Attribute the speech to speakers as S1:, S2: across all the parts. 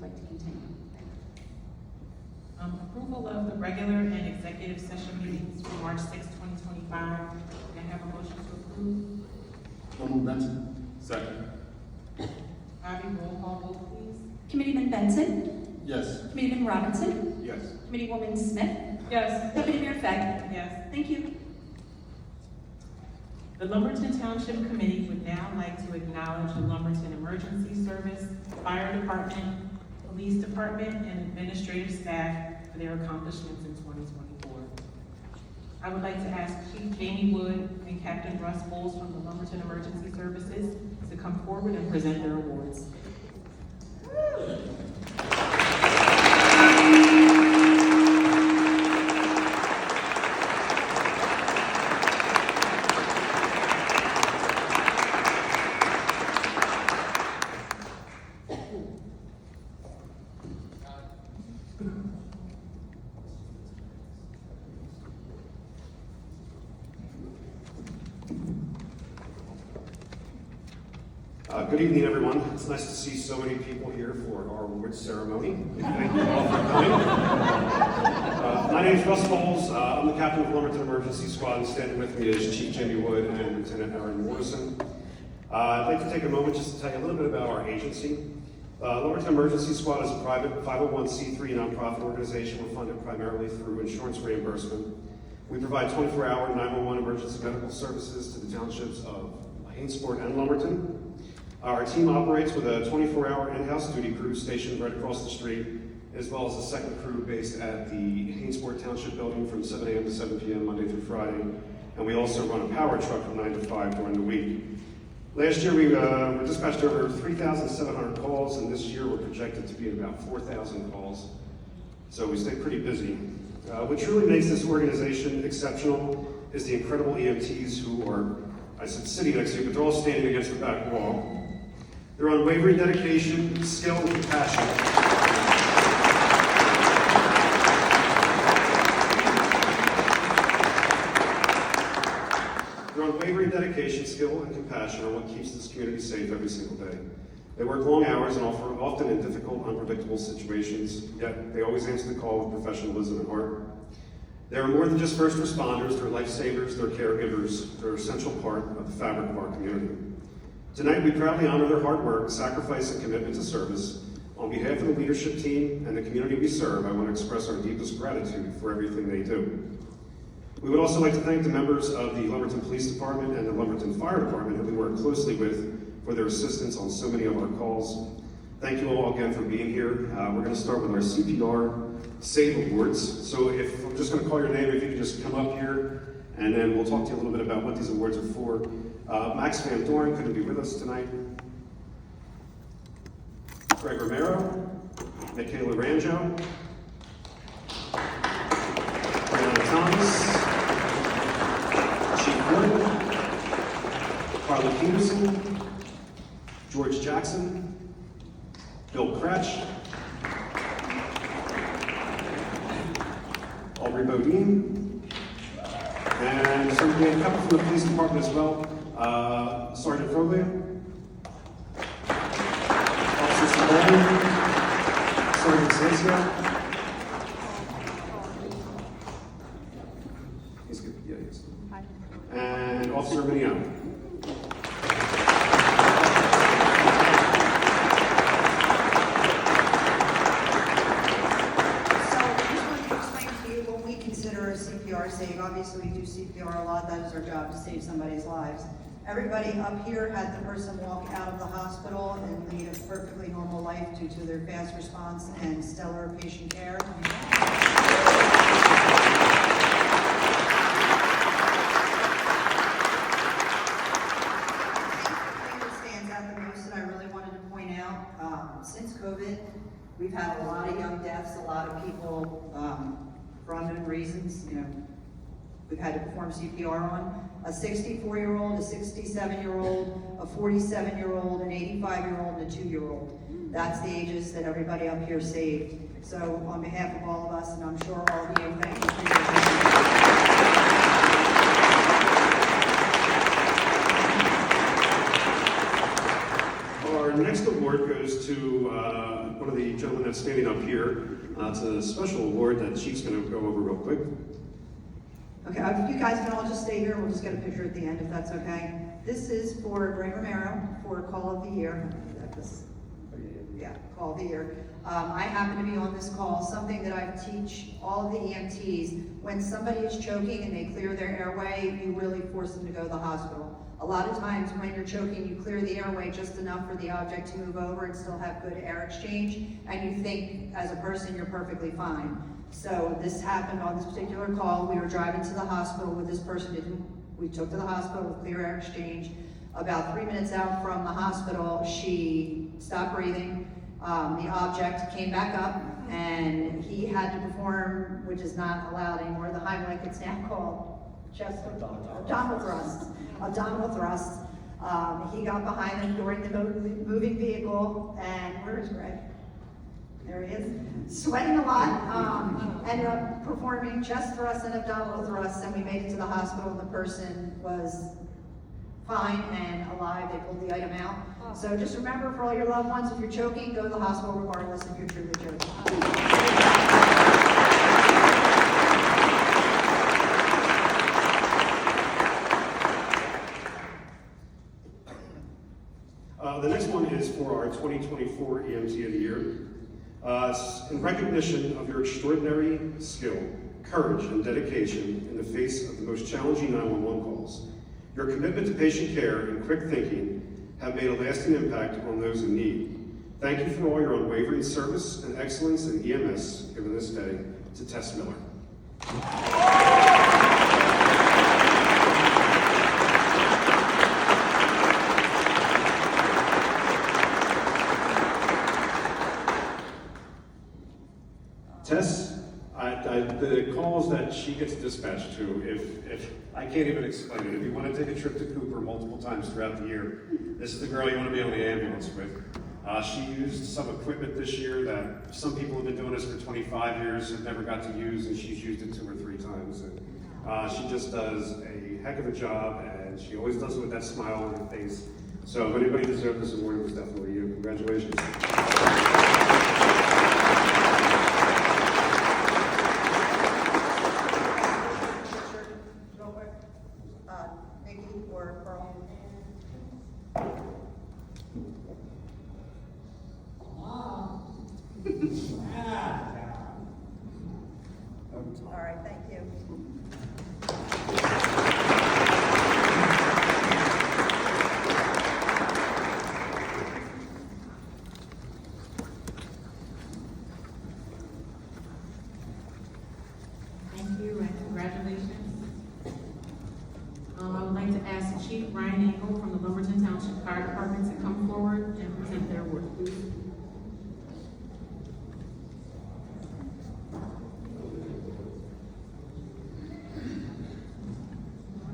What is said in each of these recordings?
S1: would like to continue.
S2: Approval of the regular and executive session meetings for March 6, 2025. May I have a motion to approve?
S3: So moved, Benson. Second.
S2: Bobby, roll call vote, please.
S1: Committeeman Benson,
S3: Yes.
S1: Committeeman Robinson,
S3: Yes.
S1: Committeewoman Smith,
S2: Yes.
S1: Deputy Mayor Fay.
S2: Yes.
S1: Thank you.
S2: The Lumberton Township Committee would now like to acknowledge the Lumberton Emergency Service, Fire Department, Police Department, and administrative staff for their accomplishments in 2024. I would like to ask Chief Jamie Wood and Captain Russ Bowles from the Lumberton Emergency Services to come forward and present their awards.
S4: Good evening, everyone. It's nice to see so many people here for our awards ceremony. Thank you all for coming. My name is Russ Bowles. I'm the captain of Lumberton Emergency Squad, and standing with me is Chief Jimmy Wood and Lieutenant Aaron Morrison. I'd like to take a moment just to tell you a little bit about our agency. Lumberton Emergency Squad is a private 501c3 nonprofit organization. We're funded primarily through insurance reimbursement. We provide 24-hour 911 emergency medical services to the townships of Hainsport and Lumberton. Our team operates with a 24-hour in-house duty crew stationed right across the street, as well as a second crew based at the Hainsport Township building from 7 a.m. to 7 p.m. Monday through Friday. And we also run a power truck from 9 to 5 during the week. Last year we dispatched over 3,700 calls, and this year we're projected to be at about 4,000 calls. So we stay pretty busy. What truly makes this organization exceptional is the incredible EMTs who are, I said sitting next to you, but they're all standing against the back wall. Their unwavering dedication, skill, and compassion. Their unwavering dedication, skill, and compassion are what keeps this community safe every single day. They work long hours and often in difficult, unpredictable situations, yet they always answer the call with professionalism and heart. They are more than just first responders, they're lifesavers, they're caregivers, they're an essential part of the fabric of our community. Tonight, we proudly honor their hard work, sacrifice, and commitment to service. On behalf of the leadership team and the community we serve, I want to express our deepest gratitude for everything they do. We would also like to thank the members of the Lumberton Police Department and the Lumberton Fire Department who we work closely with for their assistance on so many of our calls. Thank you all again for being here. We're going to start with our CPR SAVE Awards. So if I'm just going to call your name, if you could just come up here, and then we'll talk to you a little bit about what these awards are for. Max Van Doren couldn't be with us tonight. Greg Romero, Michaela Ranjo, Brianna Thomas, Chief Wood, Carla Peterson, George Jackson, Bill Kretsch, Aubrey Bodine, and certainly a couple from the police department as well. Sergeant Froglia, Officer Sabone, Sergeant Silencio. He's good, yeah, he is. And Officer Miniano.
S5: CPR save. Obviously, we do CPR a lot. That is our job, to save somebody's lives. Everybody up here had the person walk out of the hospital and lead a perfectly normal life due to their fast response and stellar patient care. Since COVID, we've had a lot of young deaths, a lot of people for unknown reasons, we've had to perform CPR on. A 64-year-old, a 67-year-old, a 47-year-old, an 85-year-old, and a 2-year-old. That's the ages that everybody up here saved. So on behalf of all of us, and I'm sure all of you, thank you for your time.
S4: Our our next award goes to one of the gentlemen that's standing up here. It's a special award that Chief's going to go over real quick.
S5: Okay, you guys can all just stay here, we'll just get a picture at the end if that's okay. This is for Greg Romero for Call of the Year. Yeah, Call of the Year. I happen to be on this call, something that I teach all of the EMTs. When somebody is choking and they clear their airway, you really force them to go to the hospital. A lot of times when you're choking, you clear the airway just enough for the object to move over and still have good air exchange, and you think as a person you're perfectly fine. So this happened on this particular call. We were driving to the hospital with this person. We took to the hospital with clear air exchange. About 3 minutes out from the hospital, she stopped breathing. The object came back up, and he had to perform, which is not allowed anymore, the Heimlich, it's now called chest abdominal thrusts. Abdominal thrusts. He got behind them during the moving vehicle, and where is Greg? There he is, sweating a lot, ended up performing chest thrusts and abdominal thrusts, and we made it to the hospital, and the person was fine and alive. They pulled the item out. So just remember, for all your loved ones, if you're choking, go to the hospital regardless if you're truly choking.
S4: The next one is for our 2024 EMT of the Year. In recognition of your extraordinary skill, courage, and dedication in the face of the most challenging 911 calls, your commitment to patient care and quick thinking have made a lasting impact on those in need. Thank you for all your unwavering service and excellence in EMS given this day to Tess Miller. Tess, the calls that she gets dispatched to, if I can't even explain it. If you want to take a trip to Cooper multiple times throughout the year, this is the girl you want to be on the ambulance with. She used some equipment this year that some people have been doing this for 25 years and never got to use, and she's used it 2 or 3 times. And she just does a heck of a job, and she always does it with that smile on her face. So if anybody deserved this award, it was definitely you. Congratulations.
S5: All right, thank you.
S2: Thank you and congratulations. I would like to ask Chief Ryan Engel from the Lumberton Township Fire Department to come forward and present their award, please.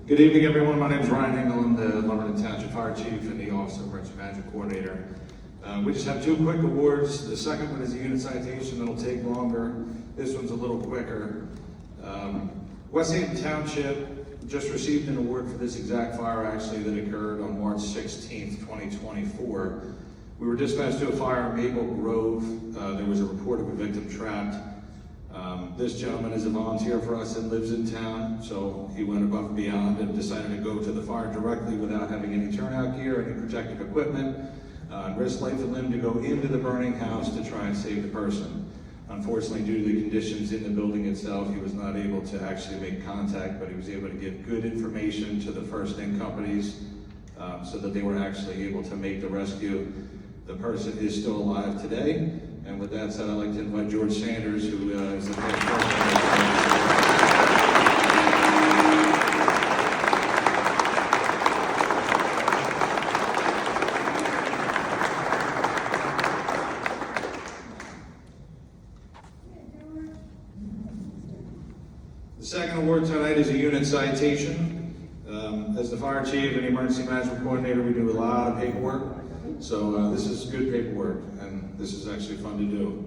S6: Good evening, everyone. My name is Ryan Engel. I'm the Lumberton Township Fire Chief and the Office of Emergency Management Coordinator. We just have 2 quick awards. The second one is a unit citation that'll take longer. This one's a little quicker. West Haven Township just received an award for this exact fire actually that occurred on March 16th, 2024. We were dispatched to a fire in Maple Grove. There was a report of a victim trapped. This gentleman is a volunteer for us and lives in town, so he went above and beyond and decided to go to the fire directly without having any turnout gear, any protective equipment, and risk life and limb to go into the burning house to try and save the person. Unfortunately, due to the conditions in the building itself, he was not able to actually make contact, but he was able to give good information to the first-aid companies so that they were actually able to make the rescue. The person is still alive today. And with that said, I'd like to invite George Sanders, who is the head The second award tonight is a unit citation. As the fire chief and emergency management coordinator, we do a lot of paperwork. So this is good paperwork, and this is actually fun to do.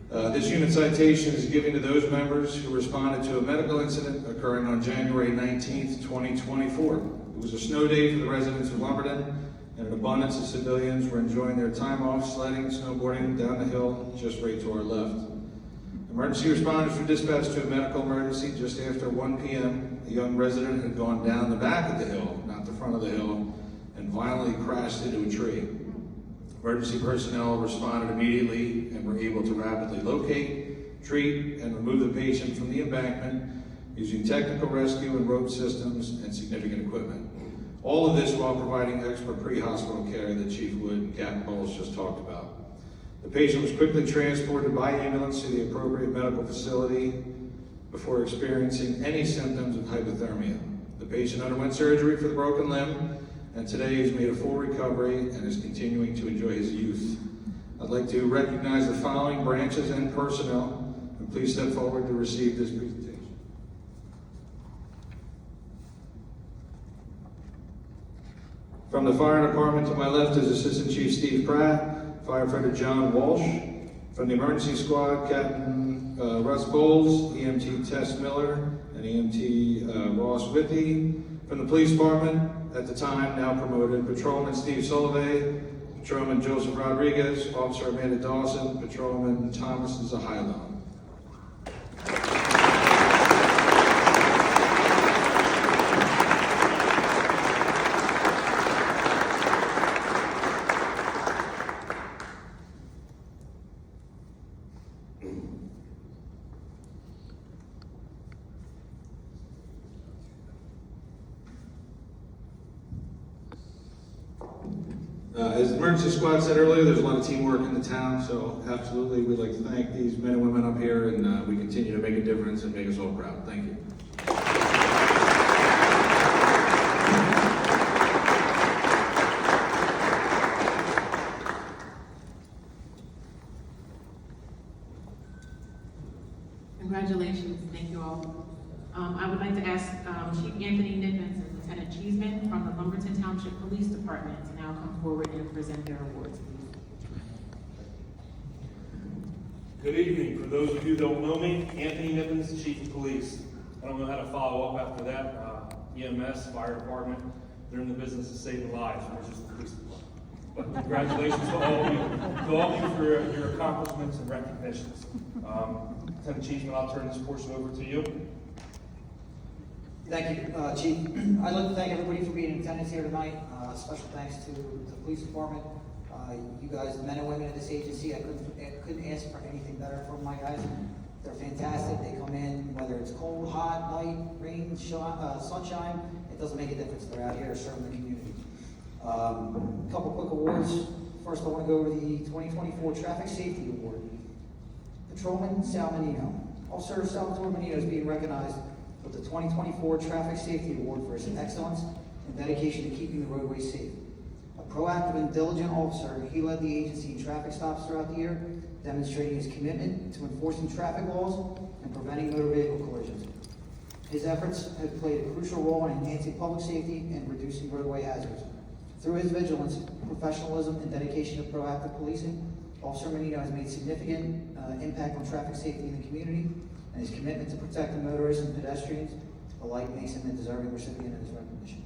S6: This unit citation is given to those members who responded to a medical incident occurring on January 19th, 2024. It was a snow day for the residents of Lumberton. and an abundance of civilians were enjoying their time off sledding, snowboarding down the hill just right to our left. Emergency responders were dispatched to a medical emergency just after 1 p.m. A young resident had gone down the back of the hill, not the front of the hill, and violently crashed into a tree. Emergency personnel responded immediately and were able to rapidly locate, treat, and remove the patient from the embankment using technical rescue and rope systems and significant equipment. All of this while providing expert pre-hospital care that Chief Wood and Captain Bowles just talked about. The patient was quickly transported by ambulance to the appropriate medical facility before experiencing any symptoms of hypothermia. The patient underwent surgery for the broken limb, and today he's made a full recovery and is continuing to enjoy his youth. I'd like to recognize the following branches and personnel, and please step forward to receive this presentation. From the fire department to my left is Assistant Chief Steve Pratt, Firefighter John Walsh. From the emergency squad, Captain Russ Bowles, EMT Tess Miller, and EMT Ross Whitty. From the police department, at the time now promoted, Patrolman Steve Sullivan, Patrolman Joseph Rodriguez, Officer Amanda Dawson, Patrolman Thomas Zahilo. As the emergency squad said earlier, there's a lot of teamwork in the town, so absolutely we'd like to thank these men and women up here, and we continue to make a difference and make us all proud. Thank you.
S2: Congratulations, thank you all. I would like to ask Chief Anthony Nippens and Lieutenant Cheeseman from the Lumberton Township Police Department to now come forward and present their awards, please.
S7: Good evening. For those of you who don't know me, Anthony Nippens, Chief of Police. I don't know how to follow up after that. EMS, Fire Department, they're in the business of saving lives, which is the police department. But congratulations to all of you for your accomplishments and recognitions. Lieutenant Cheeseman, I'll turn this portion over to you.
S8: Thank you, Chief. I'd like to thank everybody for being in attendance here tonight. Special thanks to the police department. You guys, the men and women of this agency, I couldn't ask for anything better from my guys. They're fantastic. They come in, whether it's cold, hot, night, rain, sunshine, it doesn't make a difference. They're out here serving the community. A couple quick awards. First, I want to go over the 2024 Traffic Safety Award. Patrolman Sal Menino. Officer Salvatore Menino is being recognized with the 2024 Traffic Safety Award for his excellence and dedication to keeping the roadway safe. A proactive and diligent officer, he led the agency in traffic stops throughout the year, demonstrating his commitment to enforcing traffic laws and preventing motor vehicle collisions. His efforts have played a crucial role in enhancing public safety and reducing roadway hazards. Through his vigilance, professionalism, and dedication to proactive policing, Officer Menino has made significant impact on traffic safety in the community, and his commitment to protecting motorists and pedestrians alike makes him a deserving recipient of this recognition.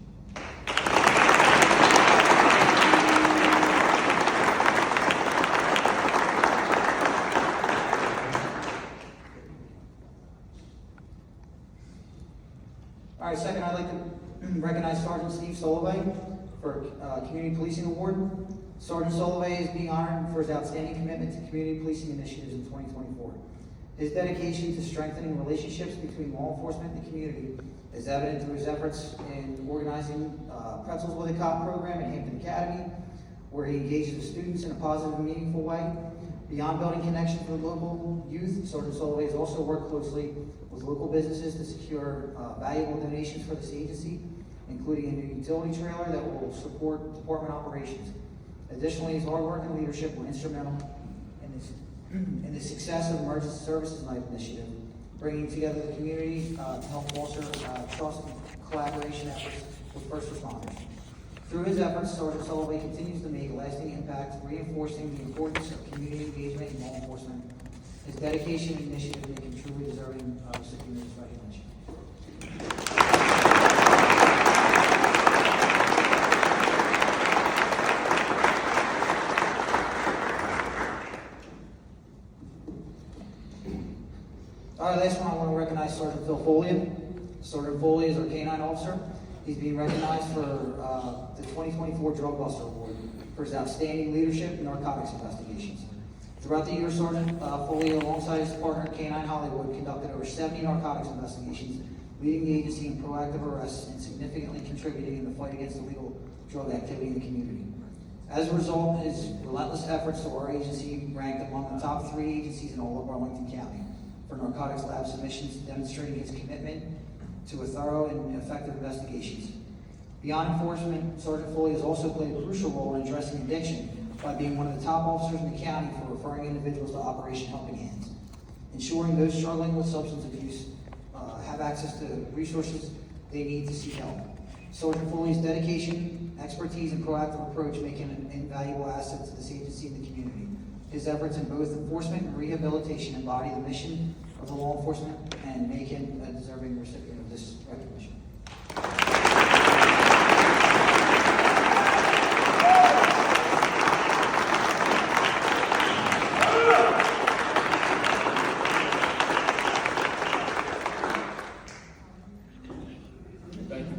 S8: All right, second, I'd like to recognize Sergeant Steve Sullivan for Community Policing Award. Sergeant Sullivan is being honored for his outstanding commitment to community policing initiatives in 2024. His dedication to strengthening relationships between law enforcement and the community is evident through his efforts in organizing Pretzels with a Cop program at Hampton Academy, where he engages with students in a positive and meaningful way. Beyond building connections with local youth, Sergeant Sullivan has also worked closely with local businesses to secure valuable donations for this agency, including a new utility trailer that will support department operations. Additionally, his hard work and leadership were instrumental in the success of the Emergency Services Night initiative, bringing together the community to help foster trust and collaboration efforts with first responders. Through his efforts, Sergeant Sullivan continues to make a lasting impact, reinforcing the importance of community engagement in law enforcement. His dedication and initiative make him truly deserving of recipient of this recognition. Our last one, I want to recognize Sergeant Phil Foley. Sergeant Foley is our canine officer. He's being recognized for the 2024 Drug Buster Award for his outstanding leadership in narcotics investigations. Throughout the year, Sergeant Foley, alongside his partner Canine Hollywood, conducted over 70 narcotics investigations, leading the agency in proactive arrests and significantly contributing in the fight against illegal drug activity in the community. As a result of his relentless efforts, our agency ranked among the top 3 agencies in all of Arlington County for narcotics lab submissions, demonstrating his commitment to a thorough and effective investigations. Beyond enforcement, Sergeant Foley has also played a crucial role in addressing addiction by being one of the top officers in the county for referring individuals to Operation Helping Hands, ensuring those struggling with substance abuse have access to resources they need to seek help. Sergeant Foley's dedication, expertise, and proactive approach make him an invaluable asset to this agency and the community. His efforts in both enforcement and rehabilitation embody the mission of the law enforcement and make him a deserving recipient of this recognition.
S7: Thank you.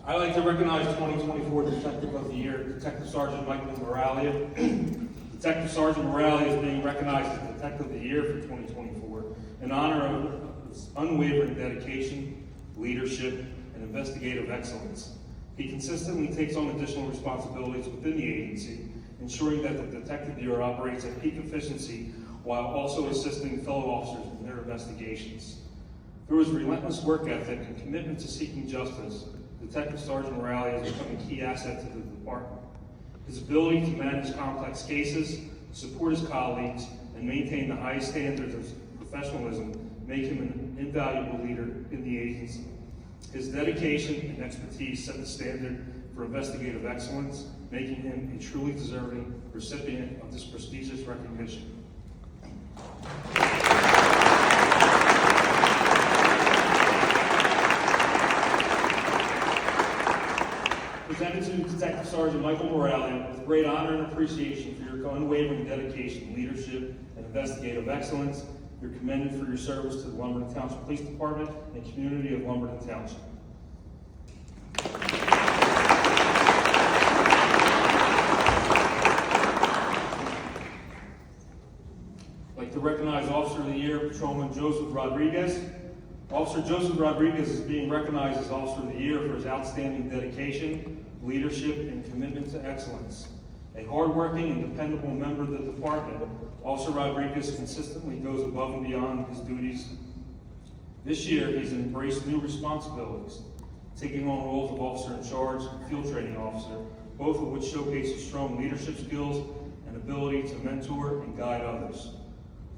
S7: I'd like to recognize 2024 Detective of the Year, Detective Sergeant Michael Moralia. Detective Sergeant Moralia is being recognized as Detective of the Year for 2024 in honor of his unwavering dedication, leadership, and investigative excellence. He consistently takes on additional responsibilities within the agency, ensuring that the Detective Bureau operates at peak efficiency while also assisting fellow officers in their investigations. Through his relentless work ethic and commitment to seeking justice, Detective Sergeant Moralia has become a key asset to the department. His ability to manage complex cases, support his colleagues, and maintain the highest standards of professionalism make him an invaluable leader in the agency. His dedication and expertise set the standard for investigative excellence, making him a truly deserving recipient of this prestigious recognition. Presented to Detective Sergeant Michael Moralia with great honor and appreciation for your unwavering dedication, leadership, and investigative excellence. You're commended for your service to the Lumberton Township Police Department and community of Lumberton Township. I'd like to recognize Officer of the Year, Patrolman Joseph Rodriguez. Officer Joseph Rodriguez is being recognized as Officer of the Year for his outstanding dedication, leadership, and commitment to excellence. A hardworking and dependable member of the department, Officer Rodriguez consistently goes above and beyond his duties. This year, he's embraced new responsibilities, taking on roles of Officer in Charge and Field Training Officer, both of which showcase his strong leadership skills and ability to mentor and guide others.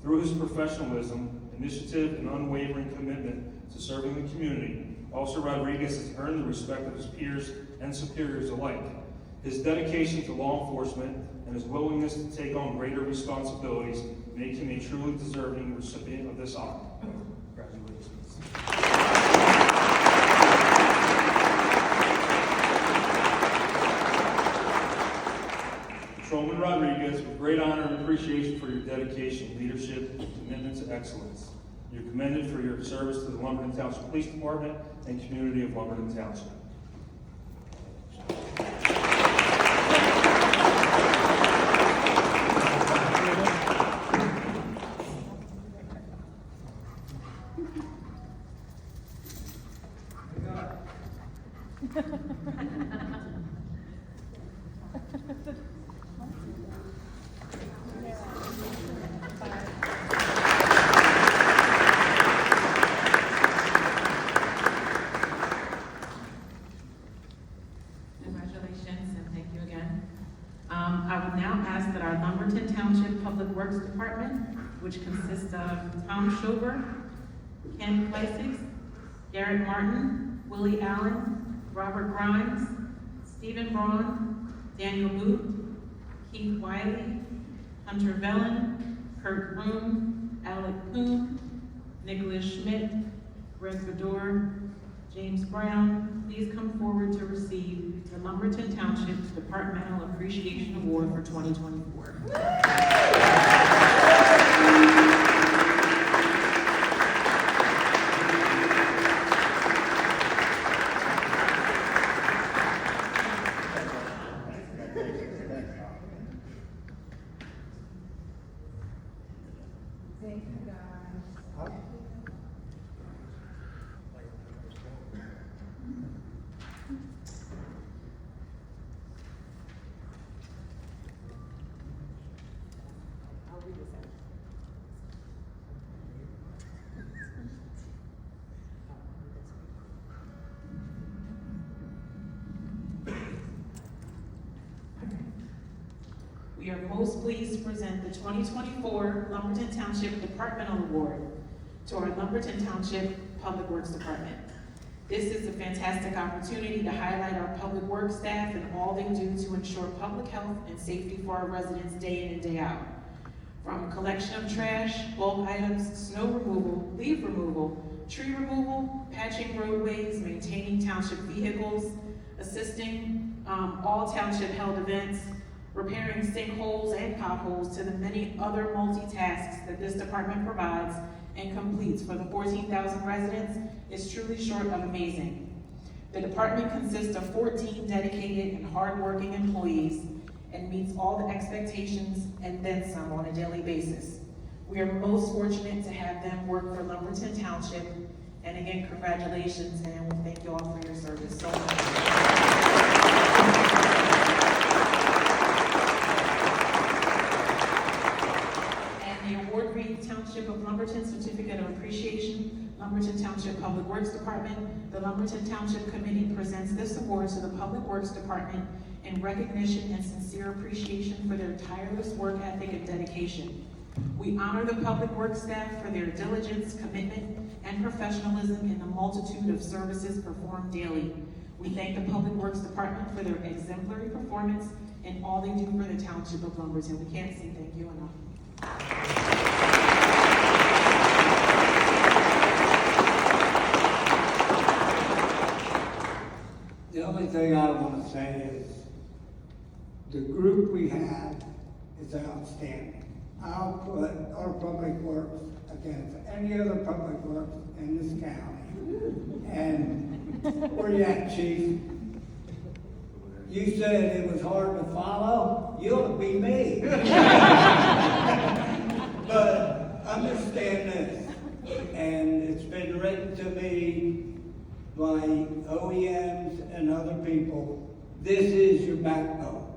S7: Through his professionalism, initiative, and unwavering commitment to serving the community, Officer Rodriguez has earned the respect of his peers and superiors alike. His dedication to law enforcement and his willingness to take on greater responsibilities make him a truly deserving recipient of this honor. Congratulations. Patrolman Rodriguez, with great honor and appreciation for your dedication, leadership, and commitment to excellence. You're commended for your service to the Lumberton Township Police Department and community of Lumberton Township.
S2: Congratulations and thank you again. I would now ask that our Lumberton Township Public Works Department, which consists of Tom Schober, Ken Placics, Garrett Martin, Willie Allen, Robert Grimes, Stephen Braun, Daniel Booth, Keith Wiley, Hunter Vellen, Kurt Room, Alec Poon, Nicholas Schmidt, Greg Bedore, James Brown, please come forward to receive the Lumberton Township Departmental Appreciation Award for 2024.
S9: Thank you, guys.
S2: We are most pleased to present the 2024 Lumberton Township Departmental Award to our Lumberton Township Public Works Department. This is a fantastic opportunity to highlight our public works staff and all they do to ensure public health and safety for our residents day in and day out. From collection of trash, bulk items, snow removal, leaf removal, tree removal, patching roadways, maintaining township vehicles, assisting all township held events, repairing sinkholes and potholes, to the many other multi-tasks that this department provides and completes for the 14,000 residents is truly short of amazing. The department consists of 14 dedicated and hardworking employees and meets all the expectations and then some on a daily basis. We are most fortunate to have them work for Lumberton Township, and again, congratulations, and we thank you all for your service so much. Township of Lumberton Certificate of Appreciation, Lumberton Township Public Works Department. The Lumberton Township Committee presents this award to the Public Works Department in recognition and sincere appreciation for their tireless work ethic and dedication. We honor the Public Works staff for their diligence, commitment, and professionalism in the multitude of services performed daily. We thank the Public Works Department for their exemplary performance and all they do for the Township of Lumberton. We can't say thank you enough.
S10: The only thing I want to say is the group we have is outstanding. I'll put our public works against any other public works in this county. And where you at, Chief? You said it was hard to follow. You ought to be me. But understand this, and it's been written to me by OEMs and other people, this is your backbone.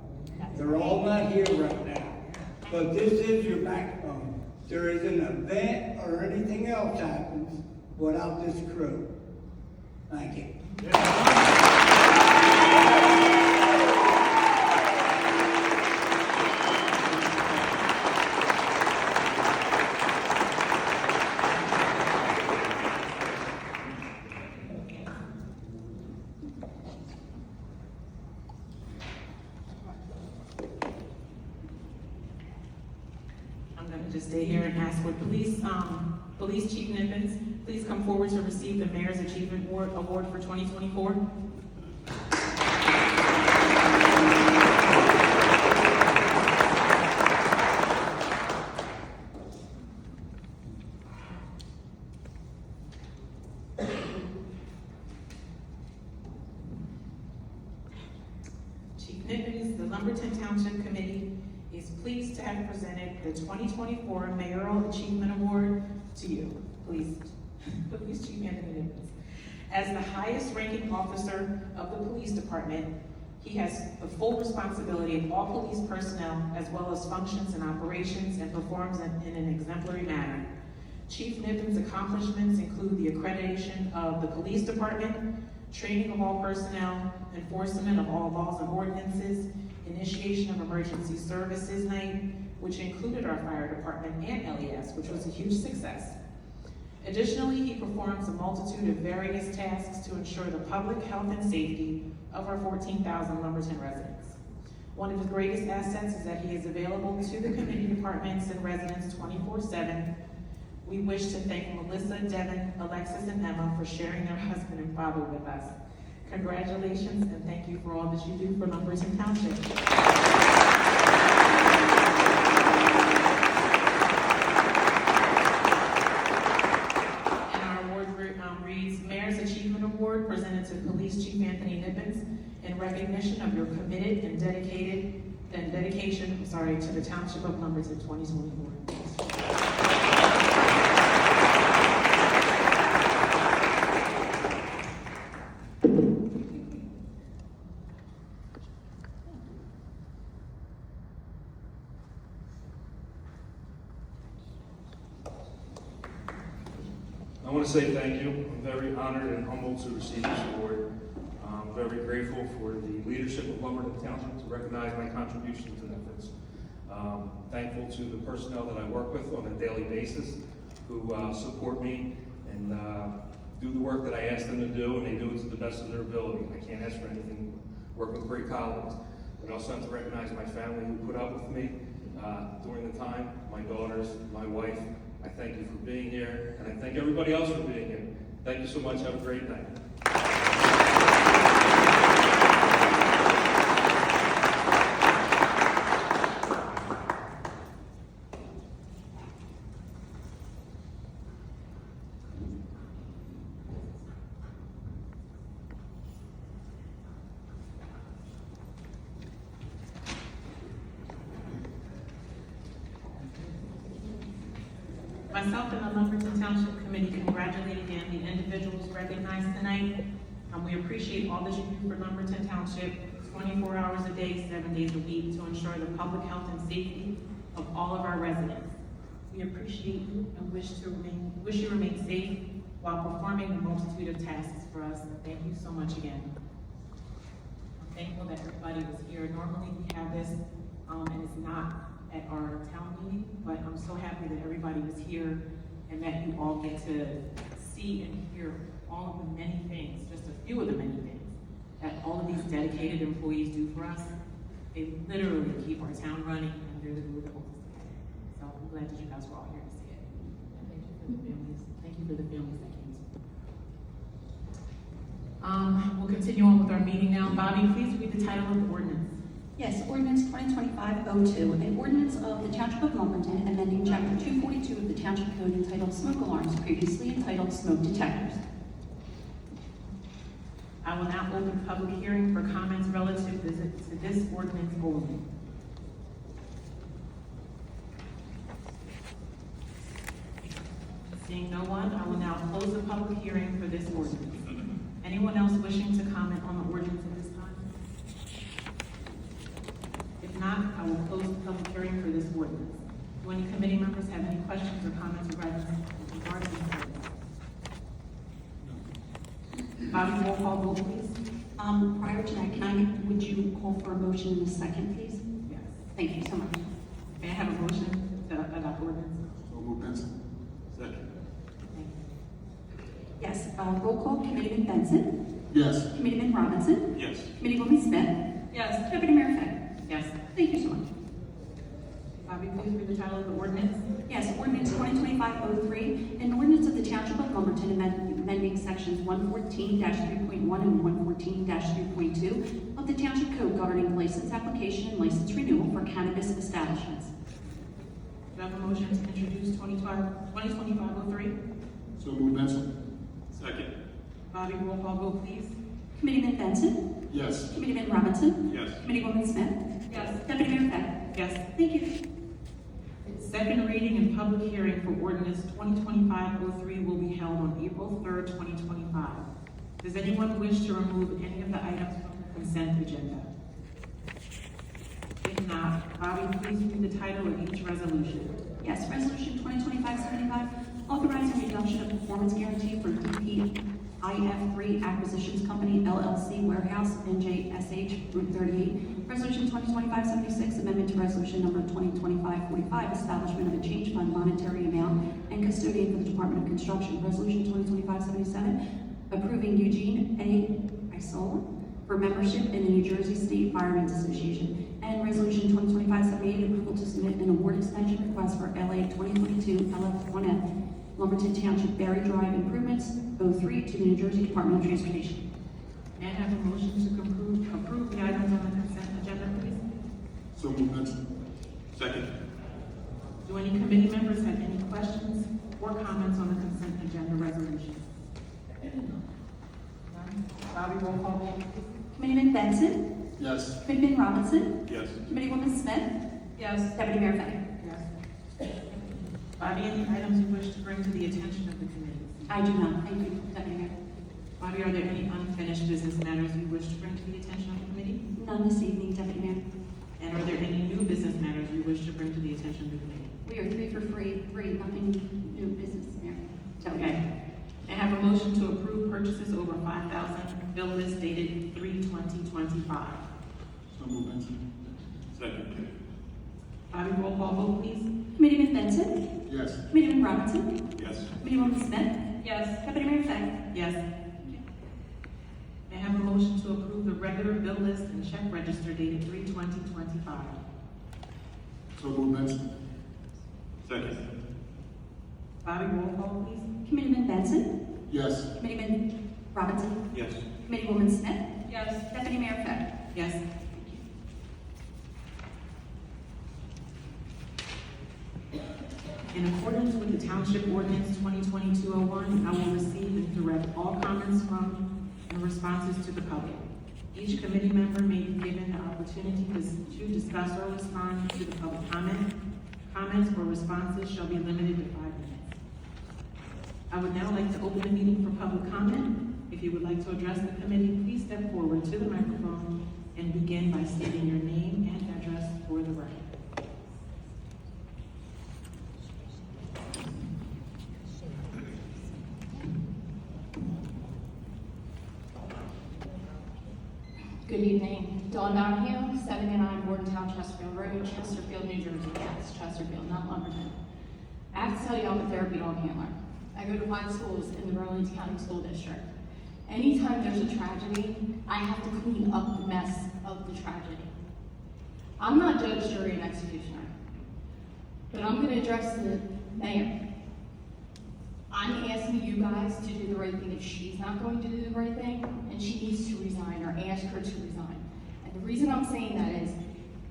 S10: They're all not here right now, but this is your backbone. There is an event or anything else happens without this crew. Thank you.
S2: Just stay here and ask for Police Chief Nippens, please come forward to receive the Mayor's Achievement Award for 2024. Chief Nippens, the Lumberton Township Committee is pleased to have presented the 2024 Mayoral Achievement Award to you, Police Chief Anthony Nippens. As the highest ranking officer of the police department, he has the full responsibility of all police personnel as well as functions and operations and performs in an exemplary manner. Chief Nippens' accomplishments include the accreditation of the police department, training of all personnel, enforcement of all laws and ordinances, initiation of emergency services night, which included our fire department and LES, which was a huge success. Additionally, he performs a multitude of various tasks to ensure the public health and safety of our 14,000 Lumberton residents. One of his greatest assets is that he is available to the committee departments and residents 24/7. We wish to thank Melissa, Devin, Alexis, and Emma for sharing their husband and father with us. Congratulations and thank you for all that you do for Lumberton Township. And our award reads, Mayor's Achievement Award presented to Police Chief Anthony Nippens in recognition of your committed and dedication to the Township of Lumberton 2024.
S7: want to say thank you. I'm very honored and humbled to receive this award. I'm very grateful for the leadership of Lumberton Township to recognize my contributions and efforts. Thankful to the personnel that I work with on a daily basis who support me and do the work that I ask them to do, and they do it to the best of their ability. I can't ask for anything. Work with great colleagues. But I also have to recognize my family who put up with me during the time, my daughters, my wife. I thank you for being here, and I thank everybody else for being here. Thank you so much. Have a great night.
S2: Myself and the Lumberton Township Committee congratulate again the individuals recognized tonight. We appreciate all that you do for Lumberton Township 24 hours a day, 7 days a week to ensure the public health and safety of all of our residents. We appreciate you and wish you remain safe while performing the multitude of tasks for us. Thank you so much again. I'm thankful that everybody was here. Normally we have this, and it's not at our town meeting, but I'm so happy that everybody was here and that you all get to see and hear all of the many things, just a few of the many things that all of these dedicated employees do for us. They literally keep our town running, and they're the glue that holds us together. So I'm glad that you guys were all here to see it. And thank you for the families. Thank you for the families that came to. We'll continue on with our meeting now. Bobby, please read the title of the ordinance.
S1: Yes, ordinance 2025-02, an ordinance of the Township of Lumberton amending Chapter 242 of the Township Code entitled Smoke Alarms, previously entitled Smoke Detectors.
S2: I will now open the public hearing for comments relative to this ordinance only. Seeing no one, I will now close the public hearing for this ordinance. Anyone else wishing to comment on the ordinance at this time? If not, I will close the public hearing for this ordinance. Do any committee members have any questions or comments regarding this ordinance? Bobby, roll call vote, please.
S1: Prior to that, would you call for a motion in a second, please?
S2: Yes.
S1: Thank you so much.
S2: May I have a motion to adopt ordinance?
S3: So move Benson. Second.
S2: Thank you.
S1: Yes, roll call, Committeeman Benson,
S3: Yes.
S1: Committeeman Robinson,
S3: Yes.
S1: Committeewoman Smith,
S2: Yes.
S1: Deputy Mayor Fay.
S2: Yes.
S1: Thank you so much.
S2: Bobby, please read the title of the ordinance.
S1: Yes, ordinance 2025-03, an ordinance of the Township of Lumberton amending sections 114-3.1 and 114-3.2 of the Township Code governing license application and license renewal for cannabis establishments.
S2: Do I have a motion to introduce 2025-03?
S3: So move Benson. Second.
S2: Bobby, roll call vote, please.
S1: Committeeman Benson,
S3: Yes.
S1: Committeeman Robinson,
S3: Yes.
S1: Committeewoman Smith,
S2: Yes.
S1: Deputy Mayor Fay.
S2: Yes.
S1: Thank you.
S2: Second reading and public hearing for ordinance 2025-03 will be held on April 3rd, 2025. Does anyone wish to remove any of the items from the consent agenda? If not, Bobby, please read the title of each resolution.
S1: Yes, Resolution 2025-75, authorizing reduction of performance guarantee for DPIF3 Acquisitions Company, LLC, Warehouse, NJSH, Route 38. Resolution 2025-76, amendment to Resolution number 2025-45, establishment of a change fund monetary amount and custodian for the Department of Construction. Resolution 2025-77, approving Eugene A. Isola for membership in the New Jersey State Firemen's Association. And Resolution 2025-78, approval to submit an award extension request for LA 2022 LF1F Lumberton Township Berry Drive Improvements 03 to the New Jersey Department of Transportation.
S2: May I have a motion to approve the items on the consent agenda, please?
S3: So move Benson. Second.
S2: Do any committee members have any questions or comments on the consent agenda resolution? None? Bobby, roll call vote, please.
S1: Committeeman Benson,
S3: Yes.
S1: Committeeman Robinson,
S3: Yes.
S1: Committeewoman Smith,
S2: Yes.
S1: Deputy Mayor Fay.
S2: Yes. Bobby, any items you wish to bring to the attention of the committee?
S1: I do not. Thank you, Deputy Mayor.
S2: Bobby, are there any unfinished business matters you wish to bring to the attention of the committee?
S1: None this evening, Deputy Mayor.
S2: And are there any new business matters you wish to bring to the attention of the committee?
S1: We are 3 for free, nothing new business, Mayor.
S2: Okay. May I have a motion to approve purchases over 5,000, bill list dated 3/2025?
S3: So moved, Benson. Second.
S2: Bobby, roll call vote, please.
S1: Committeeman Benson?
S3: Yes.
S1: Committeeman Robinson?
S3: Yes.
S1: Committeewoman Smith?
S2: Yes.
S1: Deputy Mayor Fay?
S2: Yes. May I have a motion to approve the regular bill list and check register dated 3/2025?
S3: So moved, Benson. Second.
S2: Bobby, roll call, please.
S1: Committeeman Benson?
S3: Yes.
S1: Committeeman Robinson?
S3: Yes.
S1: Committeewoman Smith?
S2: Yes.
S1: Deputy Mayor Fay?
S2: Yes. In accordance with the Township Ordinance 2022-01, I will receive and direct all comments from and responses to the public. Each committee member may be given the opportunity to discuss or respond to the public comment. Comments or responses shall be limited to 5 minutes. I would now like to open the meeting for public comment. If you would like to address the committee, please step forward to the microphone and begin by stating your name and address for the record.
S11: Good evening. Dawn Donahue, 79 Bordentown, Chesterfield Road, Chesterfield, New Jersey. Yes, Chesterfield, not Lumberton. I have to tell you, I'm a therapy dog handler. I go to 5 schools in the Burlington County School District. Anytime there's a tragedy, I have to clean up the mess of the tragedy. I'm not judge, jury, and executioner, but I'm going to address the mayor. I'm asking you guys to do the right thing if she's not going to do the right thing, and she needs to resign or ask her to resign. And the reason I'm saying that is,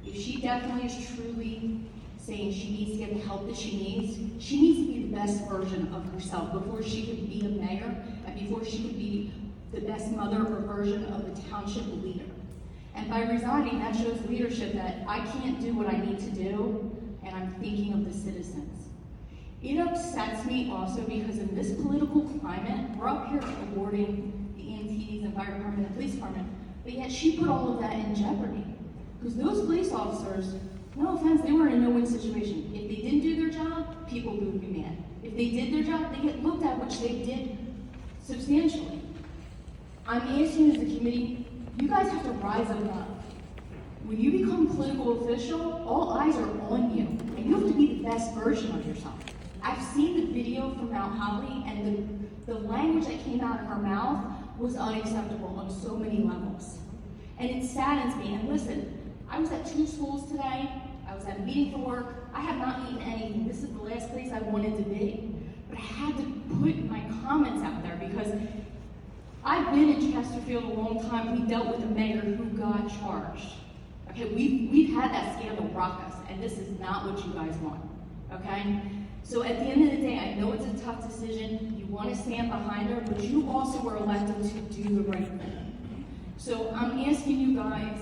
S11: if she definitely is truly saying she needs to get the help that she needs to be the best version of herself before she could be a mayor and before she could be the best mother or version of a township leader. And by resigning, that shows leadership that I can't do what I need to do, and I'm thinking of the citizens. It upsets me also because in this political climate, we're up here awarding the EMTs and fire department and police department, but yet she put all of that in jeopardy. Because those police officers, no offense, they were in a no-win situation. If they didn't do their job, people would be mad. If they did their job, they get looked at, which they did substantially. I'm asking as a committee, you guys have to rise above. When you become a political official, all eyes are on you, and you have to be the best version of yourself. I've seen the video from Mount Holly, and the language that came out of her mouth was unacceptable on so many levels. And it saddens me. And listen, I was at 2 schools today. I was at a meeting for work. I have not eaten anything. This is the last place I wanted to be. But I had to put my comments out there because I've been in Chesterfield a long time. We dealt with a mayor who got charged. Okay, we've had that scandal rock us, and this is not what you guys want. Okay? So at the end of the day, I know it's a tough decision. You want to stand behind her, but you also were elected to do the right thing. So I'm asking you guys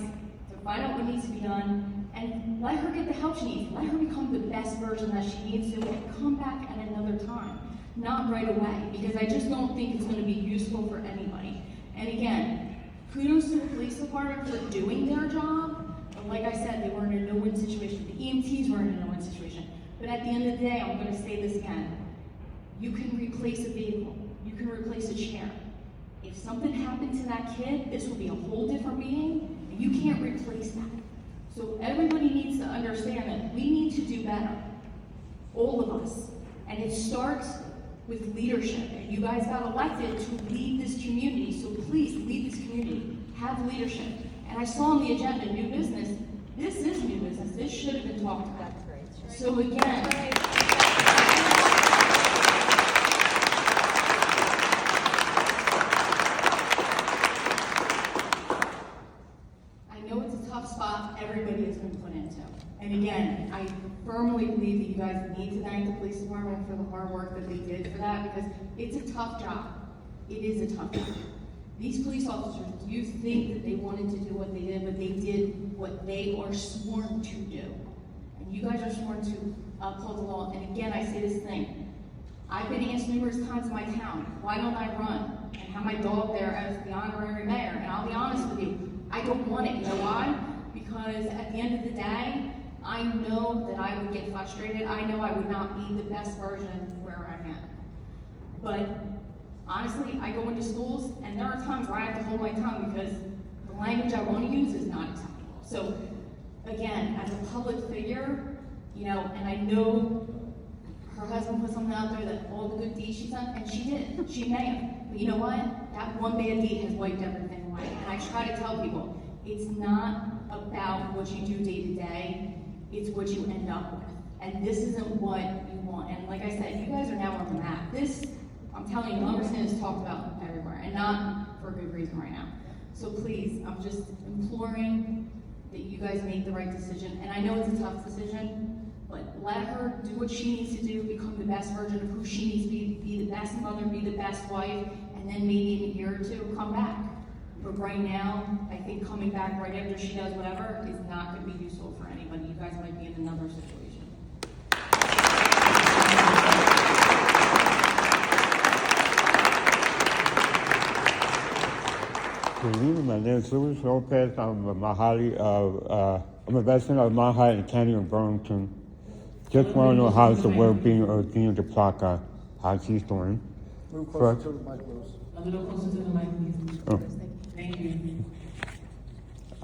S11: to find out what needs to be done and let her get the help she needs. Let her become the best version that she needs to and come back at another time, not right away, because I just don't think it's going to be useful for anybody. And again, kudos to the police department for doing their job. But like I said, they were in a no-win situation. The EMTs were in a no-win situation. But at the end of the day, I'm going to say this again. You can replace a vehicle. You can replace a chair. If something happened to that kid, this will be a whole different meeting, and you can't replace that. So everybody needs to understand that we need to do better. All of us. And it starts with leadership. And you guys got elected to lead this community, so please lead this community. Have leadership. And I saw on the agenda, new business. This is new business. This should have been talked about. So again, I know it's a tough spot everybody has been put into. And again, I firmly believe that you guys need to thank the police department for the hard work that they did for that because it's a tough job. It is a tough job. These police officers, you think that they wanted to do what they did, but they did what they are sworn to do. You guys are sworn to uphold the law. And again, I say this thing. I've been asked numerous times in my town, why don't I run? And have my dog there as the honorary mayor. And I'll be honest with you, I don't want it. You know why? Because at the end of the day, I know that I would get frustrated. I know I would not be the best version where I'm at. But Honestly, I go into schools, and there are times where I have to hold my tongue because the language I want to use is not acceptable. So, again, as a public figure, you know, and I know her husband put something out there that all the good deeds she's done, and she did. She may have. But you know what? That one bad deed has wiped everything away. And I try to tell people, it's not about what you do day to day, it's what you end up with. And this isn't what you want. And like I said, you guys are now on the map. This, I'm telling you, Lumberton is talked about everywhere, and not for a good reason right now. So please, I'm just imploring that you guys make the right decision. And I know it's a tough decision, but let her do what she needs to do, become the best version of who she needs to be the best mother, be the best wife, and then maybe in a year or two, come back. But right now, I think coming back right after she does whatever is not going to be useful for anybody. You guys might be in another situation.
S12: Good evening, my name is Luis Lopez. I'm a resident of Mahali in the County of Burlington. Just want to know how's the well-being of Dean DePlaca, how she's doing.
S10: Move closer to the mic, Louis.
S2: A little closer to the mic, please.
S12: Oh.
S2: Thank you.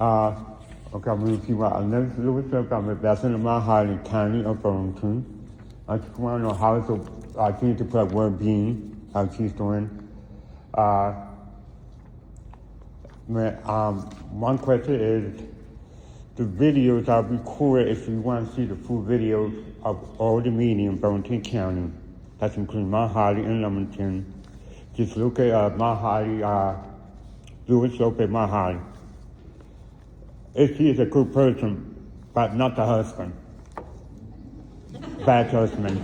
S12: Okay, I'm going to repeat my name is Luis Lopez. I'm a resident of Mahali in the County of Burlington. I just want to know how's the Dean DePlaca well-being, how she's doing. One question is, the videos are recorded if you want to see the full videos of all the meetings in Burlington County. That's including Mahali and Lumberton. Just look at Mahali, Louis Lopez Mahali. If he is a good person, but not the husband. Bad husband.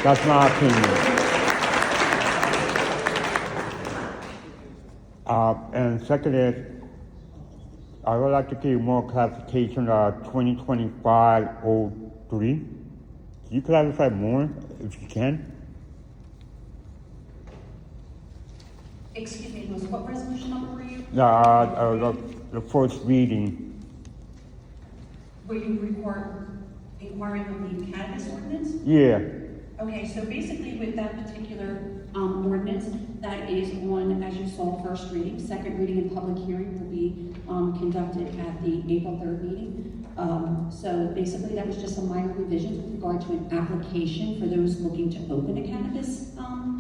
S12: That's my opinion. And second is, I would like to give more clarification on 2025-03. Can you clarify more if you can?
S1: Excuse me, Louis, what resolution number were you?
S12: The first reading.
S1: Were you inquiring of the cannabis ordinance?
S12: Yeah.
S1: Okay, so basically with that particular ordinance, that is on, as you saw, first reading. Second reading and public hearing will be conducted at the April 3rd meeting. So basically that was just a minor revision with regard to an application for those looking to open a cannabis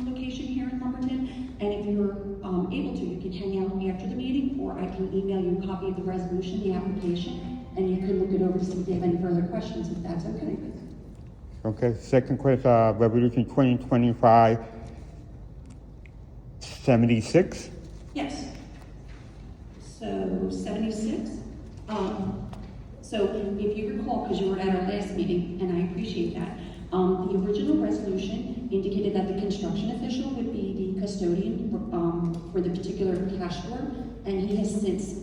S1: location here in Lumberton. And if you're able to, you can hang out after the meeting, or I can email you a copy of the resolution, the application, and you can look it over to see if you have any further questions, if that's okay.
S12: Okay, second question, Resolution 2025-76.
S1: Yes. So 76. So if you recall, because you were at our last meeting, and I appreciate that, the original resolution indicated that the construction official would be the custodian for the particular cash store, and he has since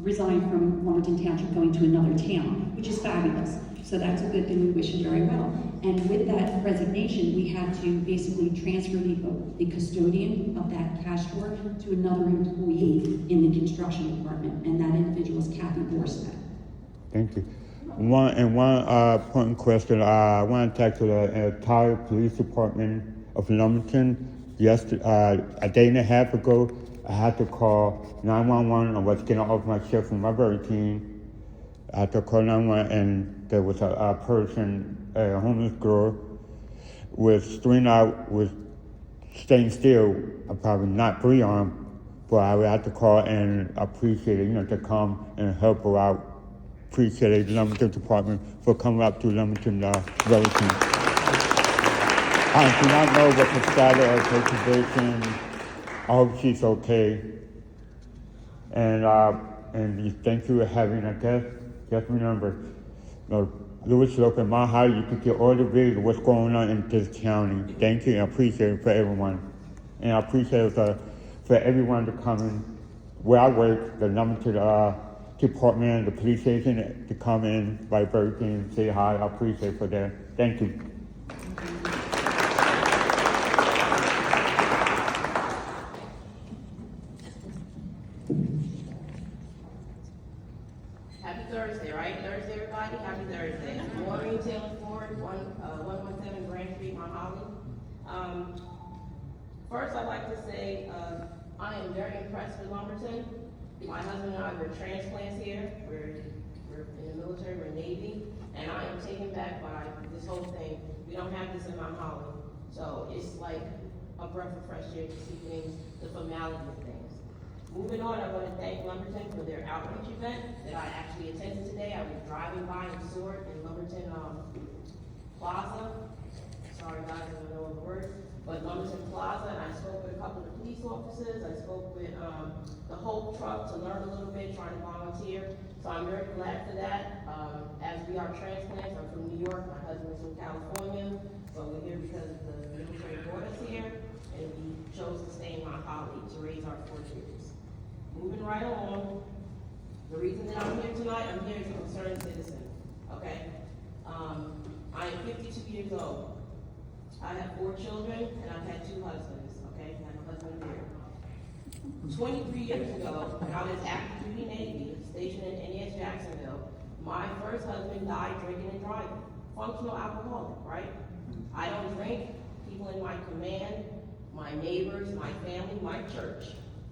S1: resigned from Lumberton Township, going to another town, which is fabulous. So that's a good thing. We wish him very well. And with that resignation, we had to basically transfer the custodian of that cash store to another employee in the construction department, and that individual is Kathy Borstead.
S12: Thank you. One important question. I want to talk to the entire police department of Lumberton. Yesterday, a day and a half ago, I had to call 911. I was getting off my shift from my work team. I had to call 911, and there was a person, a homeless girl, was staying still, probably not pre-armed, but I would have to call and appreciate it, to come and help her out. Appreciate the Lumberton Department for coming up to Lumberton, Wellington. I do not know what the status of her condition. I hope she's okay. And thank you for having a guest. Just remember, Louis Lopez, Mahali, you can get all the videos of what's going on in this county. Thank you, and I appreciate it for everyone. And I appreciate it for everyone to come in where I work, the Lumberton Department, the police station, to come in by birthday and say hi. I appreciate it for that. Thank you.
S13: Happy Thursday, right? Thursday, everybody? Happy Thursday. Maureen Taylor Ford, 117 Grand Street, Mount Holly. First, I'd like to say, I am very impressed with Lumberton. My husband and I were transplants here. We're in the military, we're Navy, and I am taken back by this whole thing. We don't have this in Mount Holly. So it's like a breath of fresh air to see things, the formality of things. Moving on, I want to thank Lumberton for their outreach event that I actually attended today. I was driving by and saw it in Lumberton Plaza. Sorry guys, I don't know the word. But Lumberton Plaza, and I spoke with a couple of police officers. I spoke with the Hope Truck to learn a little bit, trying to volunteer. So I'm very glad for that. As we are transplants, I'm from New York, my husband's from California. So we're here because the military brought us here, and we chose to stay in Mount Holly to raise our 4 kids. Moving right along, the reason that I'm here tonight, I'm here as a concerned citizen, okay? I am 52 years old. I have 4 children, and I've had 2 husbands, okay? I have a husband here. 23 years ago, when I was active duty Navy, stationed in NES Jacksonville, my first husband died drinking and driving. Functional alcoholic, right? I don't drink. People in my command, my neighbors, my family, my church,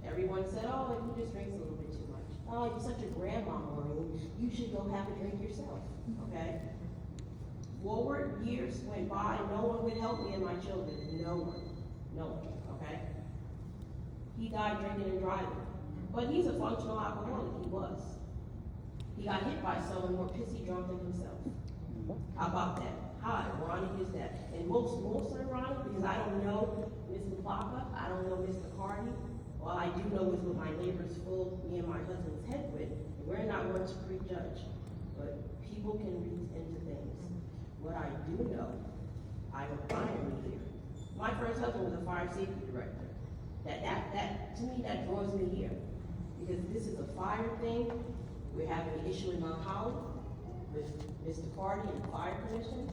S13: everyone said, oh, you just drinks a little bit too much. Oh, you're such a grandma, Maureen. You should go have a drink yourself, okay? Forward years went by, no one would help me and my children. No one, okay? He died drinking and driving. But he's a functional alcoholic, he was. He got hit by someone more pissy drunk than himself. How about that? How ironic is that? And most ironic, because I don't know Mr. Plaka, I don't know Mr. Cardi. All I do know is what my neighbors filled me and my husband's head with. And we're not one to prejudge, but people can read into things. What I do know, I am finally here. My first husband was a fire safety director. That to me, that draws me here. Because this is a fire thing. We're having an issue in Mount Holly with Mr. Cardi and the fire commission.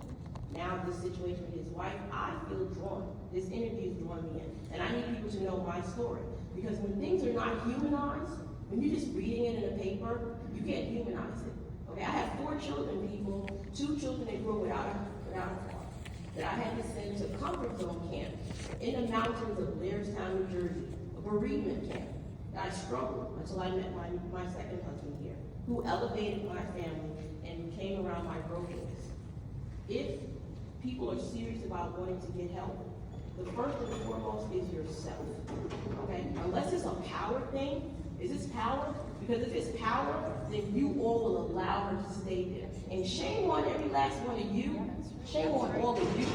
S13: Now this situation with his wife, I feel drawn. This interview is drawing me in. And I need people to know my story. Because when things are not humanized, when you're just reading it in a paper, you can't humanize it. Okay, I have 4 children, people, 2 children that grew up without a father, that I had to send to comfort zone camp in the mountains of Blairstown, New Jersey, a bereavement camp. I struggled until I met my second husband here, who elevated my family and came around my brokenness. If people are serious about wanting to get help, the first and foremost is yourself, okay? Unless it's a power thing, is this power? Because if it's power, then you all will allow her to stay there. And shame on every last one of you, shame on all of you,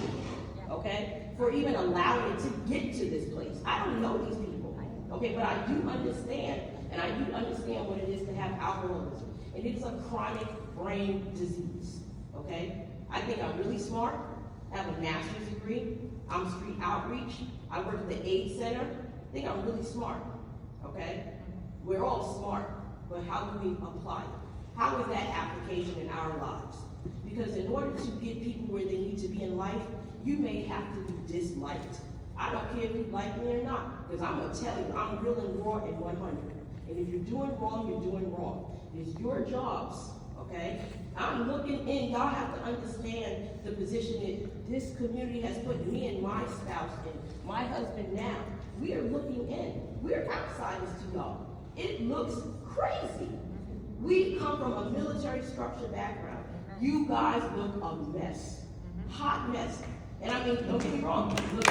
S13: okay? For even allowing it to get to this place. I don't know these people, okay? But I do understand, and I do understand what it is to have alcoholism. And it is a chronic brain disease, okay? I think I'm really smart. I have a master's degree. I'm street outreach. I work at the AIDS Center. I think I'm really smart, okay? We're all smart, but how do we apply it? How is that application in our lives? Because in order to get people where they need to be in life, you may have to be disliked. I don't care if you like me or not, because I'm gonna tell you, I'm real and raw and 100. And if you're doing wrong, you're doing wrong. It's your jobs, okay? I'm looking in, y'all have to understand the position that this community has put me and my spouse in, my husband now. We are looking in. We're outsiders to y'all. It looks crazy. We come from a military structure background. You guys look a mess. Hot mess. And I mean, don't get me wrong. Look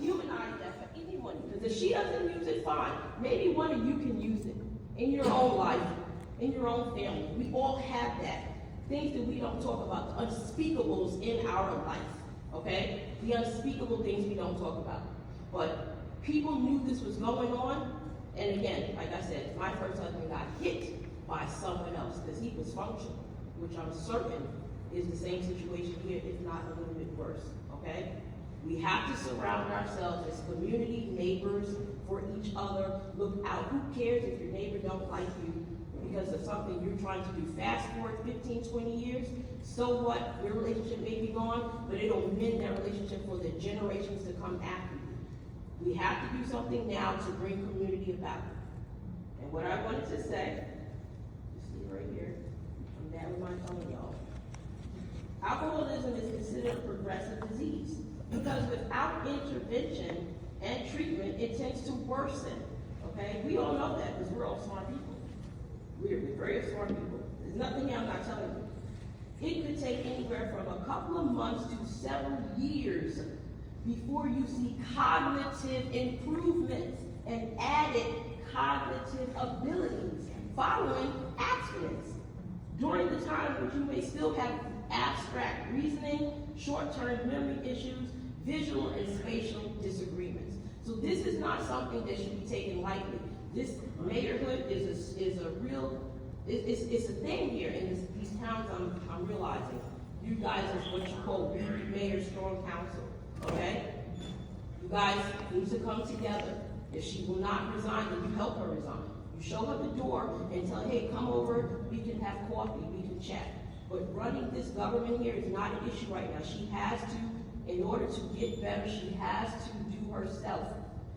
S13: humanize that for anyone. Because if she doesn't use it, fine. Maybe one of you can use it in your own life, in your own family. We all have that. Things that we don't talk about, the unspeakables in our life. Okay? The unspeakable things we don't talk about. But people knew this was going on. And again, like I said, my first husband got hit by someone else because he was functional, which I'm certain is the same situation here, if not a little bit worse. Okay? We have to surround ourselves as community, neighbors, for each other. Look out. Who cares if your neighbor don't like you because of something you're trying to do? Fast forward 15, 20 years, so what? Your relationship may be gone, but it'll mend that relationship for the generations to come after you. We have to do something now to bring community about. And what I wanted to say, you see right here, I'm That reminds all of y'all. Alcoholism is considered a progressive disease because without intervention and treatment, it tends to worsen. Okay, we all know that because we're all smart people. We're very smart people. There's nothing here I'm not telling you. It could take anywhere from a couple of months to several years before you see cognitive improvements and added cognitive abilities following abstinence. During the time which you may still have abstract reasoning, short-term memory issues, visual and spatial disagreements. So this is not something that should be taken lightly. This mayorhood is a real, it's a thing here in these towns. I'm realizing you guys are what you call mayor strong council. Okay, you guys need to come together. If she will not resign, then you help her resign. You show her the door and tell her, hey, come over. We can have coffee. We can chat. But running this government here is not an issue right now. She has to, in order to get better, she has to do herself.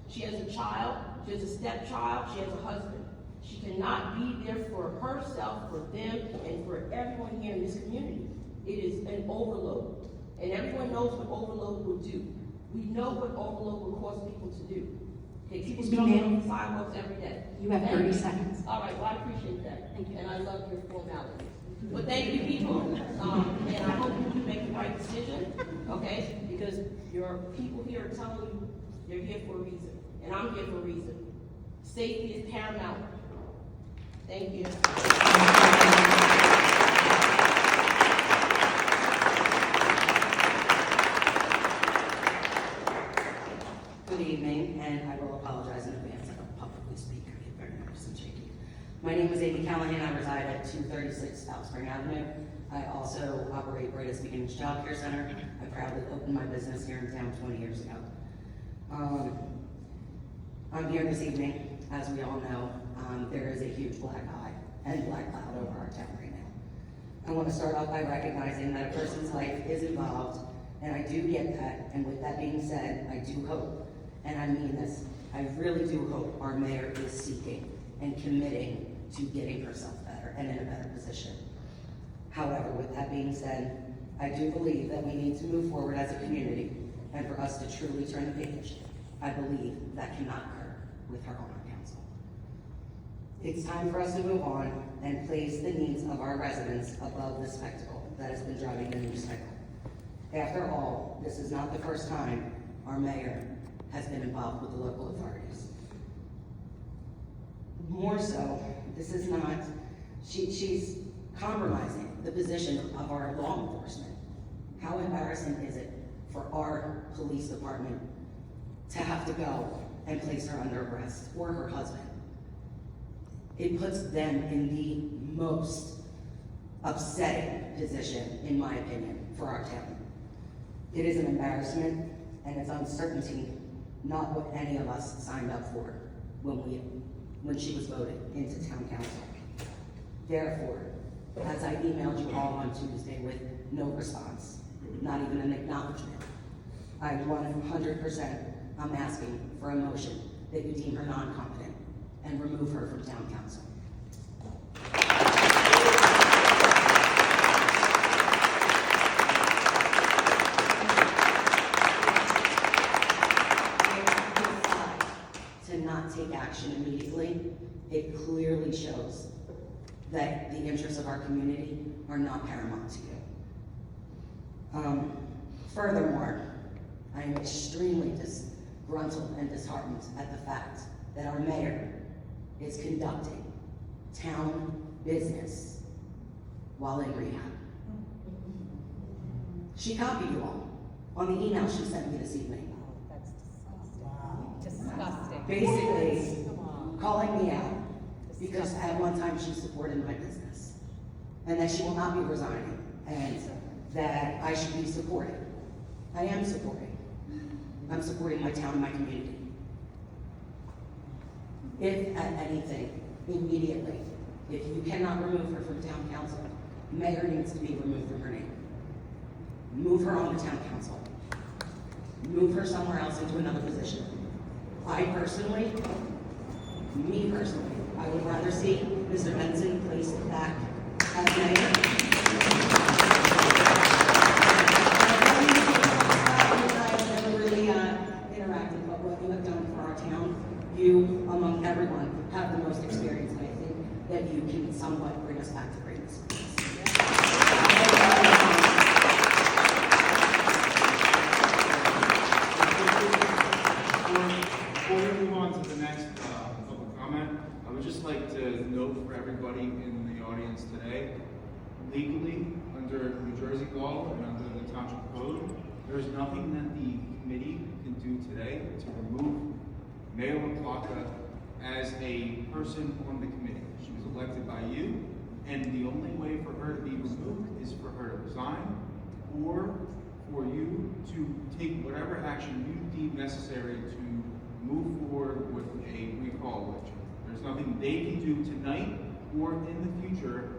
S13: She has a child, she has a stepchild, she has a husband. She cannot be there for herself, for them, and for everyone here in this community. It is an overload. And everyone knows what overload will do. We know what overload will cause people to do. Okay, people jumping on the sidewalks every day.
S1: You have 30 seconds.
S13: All right, well, I appreciate that.
S1: Thank you.
S13: And I love your formalities. But thank you, people, and I hope you make the right decision, okay? Because your people here are telling you they're here for a reason, and I'm here for a reason. Safety is paramount. Thank you.
S14: Good evening, and I will apologize in advance. I don't publicly speak. I get very nervous and shaky. My name is Amy Callahan. I reside at 236 South Spring Avenue. I also operate Brightest Beginnings Child Care Center. I proudly opened my business here in town 20 years ago. I'm here this evening, as we all know, there is a huge black eye and black cloud over our town right now. I want to start off by recognizing that a person's life is involved, and I do get that. And with that being said, I do hope, and I mean this, I really do hope our mayor is seeking and committing to getting herself better and in a better position. However, with that being said, I do believe that we need to move forward as a community, and for us to truly turn the page, I believe that cannot occur with her on our council. It's time for us to move on and place the needs of our residents above the spectacle that has been driving the news cycle. After all, this is not the first time our mayor has been involved with the local authorities. More so, this is not, she's compromising the position of our law enforcement. How embarrassing is it for our police department to have to go and place her under arrest, or her husband? It puts them in the most upsetting position, in my opinion, for our town. It is an embarrassment, and it's uncertainty, not what any of us signed up for when she was voted into town council. Therefore, as I emailed you all on Tuesday with no response, not even an acknowledgement, I 100% I'm asking for a motion that you deem her non-competent and remove her from town council. To not take action immediately, it clearly shows that the interests of our community are not paramount to you. Furthermore, I am extremely disgruntled and disheartened at the fact that our mayor is conducting town business while in rehab. She copied you all on the email she sent me this evening.
S9: That's disgusting.
S14: Basically, calling me out because at one time she supported my business, and that she will not be resigning, and that I should be supporting. I am supporting. I'm supporting my town and my community. If at anything, immediately, if you cannot remove her from town council, mayor needs to be removed from her name. Move her on to town council. Move her somewhere else into another position. I personally, I would rather see Mr. Benson placed back as mayor. I've never really interacted, but what you have done for our town, you, among everyone, have the most experience, and I think that you can somewhat bring us back to greatness.
S15: Before we move on to the next public comment, I would just like to note for everybody in the audience today, legally, under New Jersey law and under the Township Code, there is nothing that the committee can do today to remove Mayor LaPlaca as a person on the committee. She was elected by you, and the only way for her to be removed is for her to resign or for you to take whatever action you deem necessary to move forward with a recall election. There's nothing they can do tonight or in the future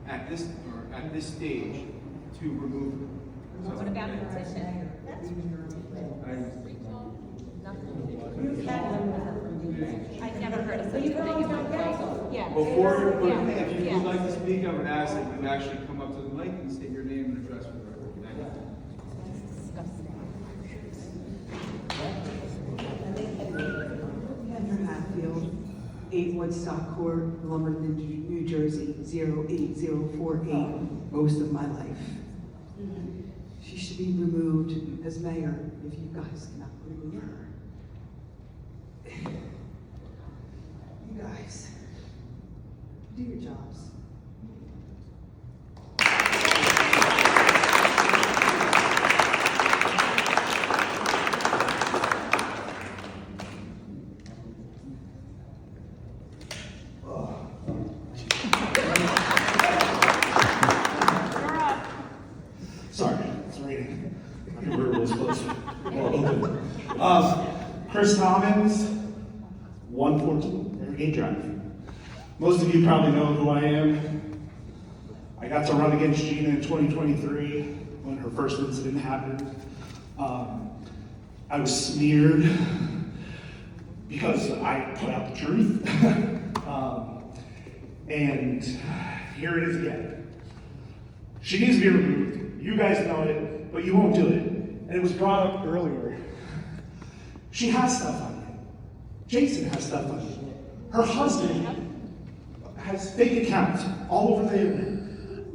S15: at this stage to remove her. So,
S9: What about the petition? I've never heard of such a thing. Yeah.
S15: Before,
S9: Yeah.
S15: if you
S9: Yeah.
S15: would like to speak, I would ask that you actually come up to the mic and state your name and address for the record. Thank you.
S16: Kendra Hatfield, 8 Woodstock Court, Lumberton, New Jersey, 08048, most of my life. She should be removed as mayor if you guys cannot remove her. You guys, do your jobs.
S17: Sorry, it's raining. My river was close. Chris Tommins, 114 Irrigate Drive. Most of you probably know who I am. I got to run against Gina in 2023 when her first incident happened. I was smeared because I put out the truth. And here it is again. She needs to be removed. You guys know it, but you won't do it. And it was brought up earlier. She has stuff on you. Jason has stuff on you. Her husband has fake accounts all over the internet.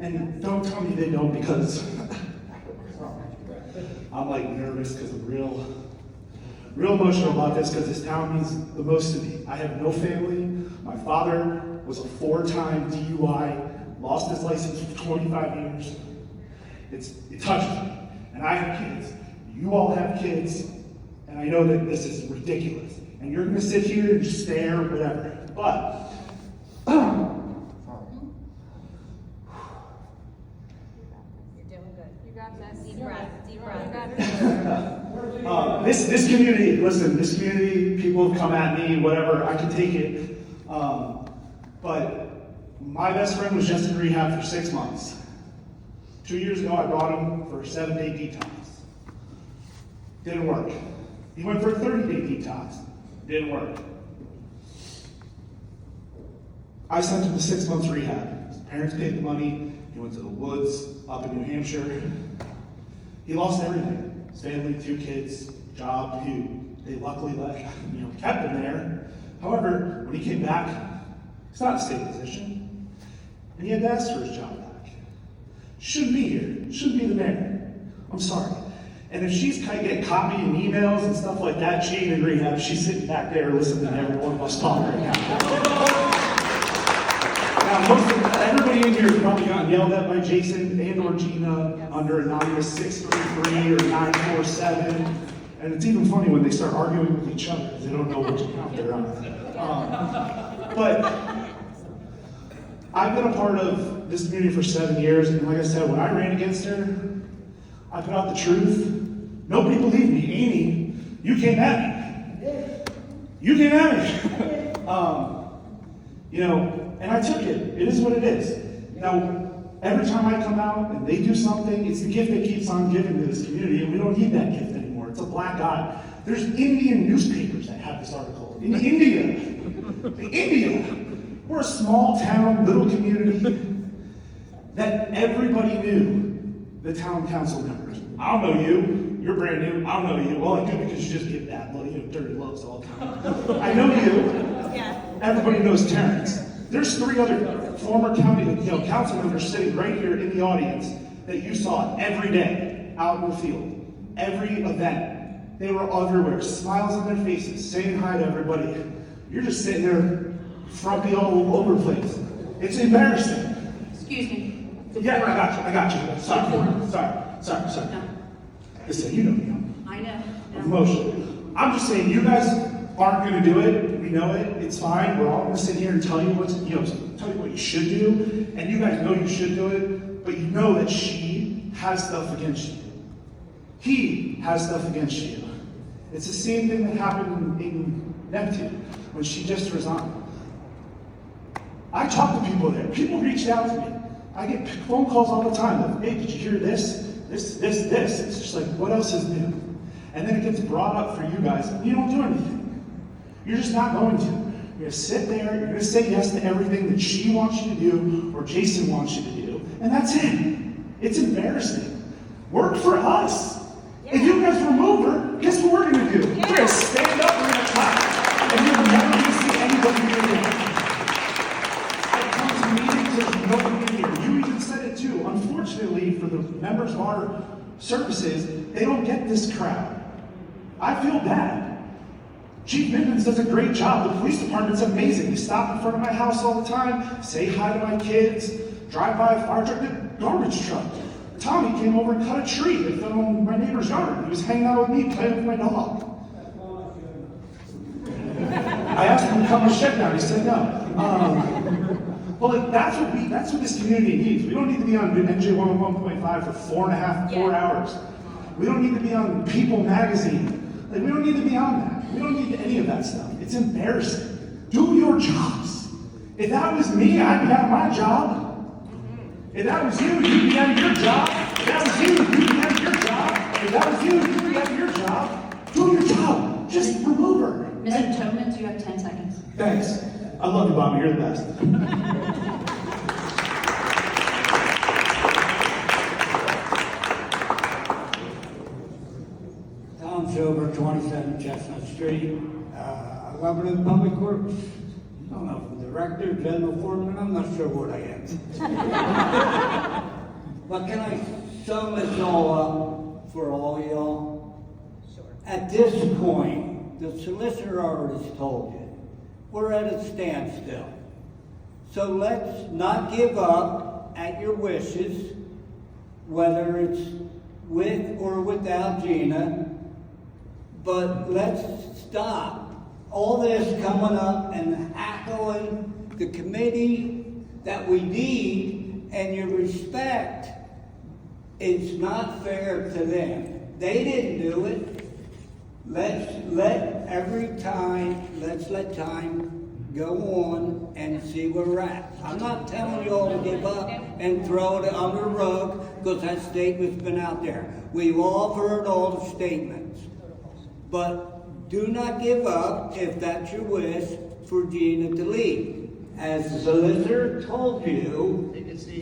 S17: And don't tell me they don't, because I'm like nervous because I'm real emotional about this, because this town means the most to me. I have no family. My father was a 4-time DUI, lost his license for 25 years. It touches me. And I have kids. You all have kids. And I know that this is ridiculous. And you're gonna sit here and just stare, whatever. But,
S9: You're doing good. You got that. Deep breath. Deep breath.
S17: this community, listen, this community, people have come at me, whatever, I can take it. But my best friend was just in rehab for 6 months. 2 years ago, I brought him for a 7-day detox. Didn't work. He went for a 30-day detox. Didn't work. I sent him to 6 months rehab. His parents paid the money. He went to the woods up in New Hampshire. He lost everything. His family, 2 kids, job, they luckily kept him there. However, when he came back, he's not in a safe position. And he had to ask for his job back. Shouldn't be here. Shouldn't be the mayor. I'm sorry. And if she's kind of getting copied in emails and stuff like that, she ain't in rehab. She's sitting back there listening to every one of us talk right now. Now, everybody in here has probably gotten yelled at by Jason and or Gina under anonymous 633 or 947. And it's even funny when they start arguing with each other because they don't know which account they're on. But I've been a part of this community for 7 years, and like I said, when I ran against her, I put out the truth. Nobody believed me. Amy, you came at me. You came at me. And I took it. It is what it is. Now, every time I come out and they do something, it's the gift that keeps on giving to this community, and we don't need that gift anymore. It's a black eye. There's Indian newspapers that have this article. In India. We're a small town, little community. that everybody knew the town council members. I don't know you. You're brand new. I don't know you. Well, I do because you just give bad, dirty looks all the time. I know you.
S13: Yeah.
S17: Everybody knows Terrence. There's 3 other former county, council members sitting right here in the audience that you saw every day out in the field. Every event. They were everywhere, smiles on their faces, saying hi to everybody. You're just sitting there, frumpy all over the place. It's embarrassing.
S1: Excuse me.
S17: Yeah, I got you. Sorry.
S1: No,
S17: Listen, you know me.
S1: I know. No.
S17: Emotion. I'm just saying, you guys aren't going to do it. We know it. It's fine. We're all going to sit here and tell you tell you what you should do, and you guys know you should do it. But you know that she has stuff against you. He has stuff against you. It's the same thing that happened in Neptune when she just resigned. I talk to people there. People reached out to me. I get phone calls all the time of, hey, did you hear this? This. It's just like, what else is new? And then it gets brought up for you guys, and you don't do anything. You're just not going to. You're going to sit there, you're going to say yes to everything that she wants you to do or Jason wants you to do, and that's it. It's embarrassing. Work for us. Yeah. If you guys remove her, guess what we're going to do? We're going to stand up, we're going to clap, and you're never going to see anybody here again. I come to meetings, there's nobody in here. You even said it too. Unfortunately, for the members of our services, they don't get this crowd. I feel bad. Chief Mittens does a great job. The police department's amazing. They stop in front of my house all the time, say hi to my kids, drive by a fire truck, the garbage truck. Tommy came over and cut a tree that fell in my neighbor's yard. He was hanging out with me, playing with my dog. I asked him to cut my shed down. He said no. Well, that's what this community needs. We don't need to be on NJ 101.5 for 4 hours. We don't need to be on People magazine. We don't need to be on that. We don't need any of that stuff. It's embarrassing. Do your jobs. If that was me, I'd be out of my job. If that was you, you'd be out of your job. If that was you, you'd be out of your job. If that was you, you'd be out of your job. Do your job. Just remove her.
S1: Mr. Tobin, you have 10 seconds.
S17: Thanks. I love you, Bobby. You're the best.
S10: TOWNSHIP, 27 Chestnut Street. Lumberton Public Works. I don't know, from director, general foreman, I'm not sure what I am. But can I sum this all up for all y'all? Sure. At this point, the solicitor already told you, we're at a standstill. So let's not give up at your wishes, whether it's with or without Gina, but let's stop all this coming up and hackling the committee that we need, and your respect is not fair to them. They didn't do it. Let's let time go on and see where we're at. I'm not telling you all to give up and throw it under the rug, because that statement's been out there. We've all heard all the statements. But do not give up if that's your wish for Gina to leave. As the solicitor told you,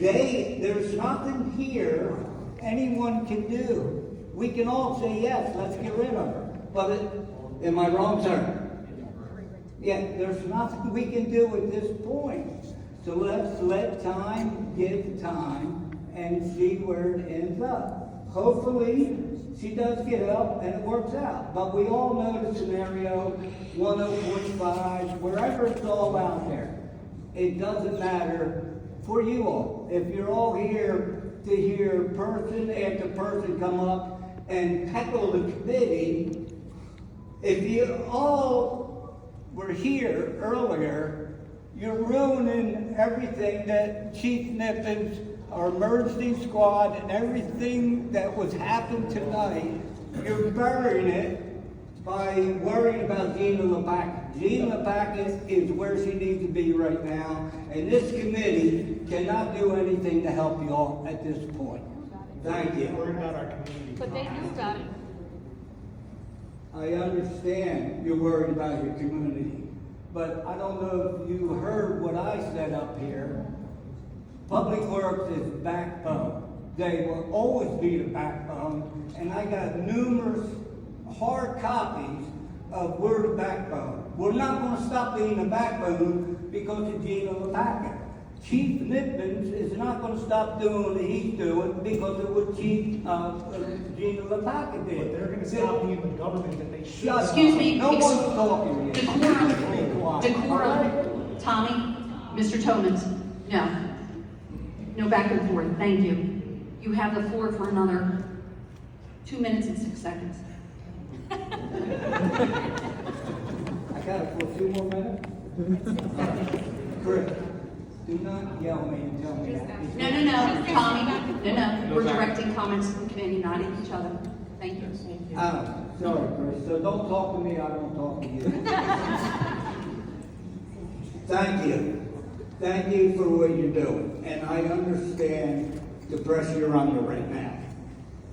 S10: there's nothing here anyone can do. We can all say yes, let's get rid of her. But am I wrong, sir? Yeah, there's nothing we can do at this point. So let's let time give time and see where it ends up. Hopefully, she does get help and it works out. But we all know the scenario, 104.5, wherever it's all out there. It doesn't matter for you all. If you're all here to hear person after person come up and heckle the committee, if you all were here earlier, you're ruining everything that Chief Nippens, our emergency squad, and everything that was happening tonight. You're burying it by worrying about Gina LePackett. Gina LePackett is where she needs to be right now, and this committee cannot do anything to help you all at this point. Thank you.
S17: Worried about our community.
S11: But they knew about it.
S10: I understand you're worried about your community, but I don't know if you heard what I said up here. Public Works is backbone. They will always be the backbone, and I got numerous hard copies of we're the backbone. We're not gonna stop being the backbone because of Gina LaPaca. Chief Nippens is not gonna stop doing what he's doing because of what Chief, Gina LaPaca did.
S17: But they're gonna stop being the government that they should.
S10: Shut up.
S1: Excuse me.
S10: No one's talking yet.
S1: Decorum. Decorum. Tommy, Mr. Tomans, no. No back and forth, thank you. You have the floor for another 2 minutes and 6 seconds.
S10: I got it for a few more minutes? Chris, do not yell at me and tell me that.
S1: No, Tommy, no, we're directing comments to the committee, not at each other. Thank you.
S10: Sorry, Chris, so don't talk to me, I don't talk to you. Thank you. Thank you for what you're doing, and I understand the pressure you're under right now.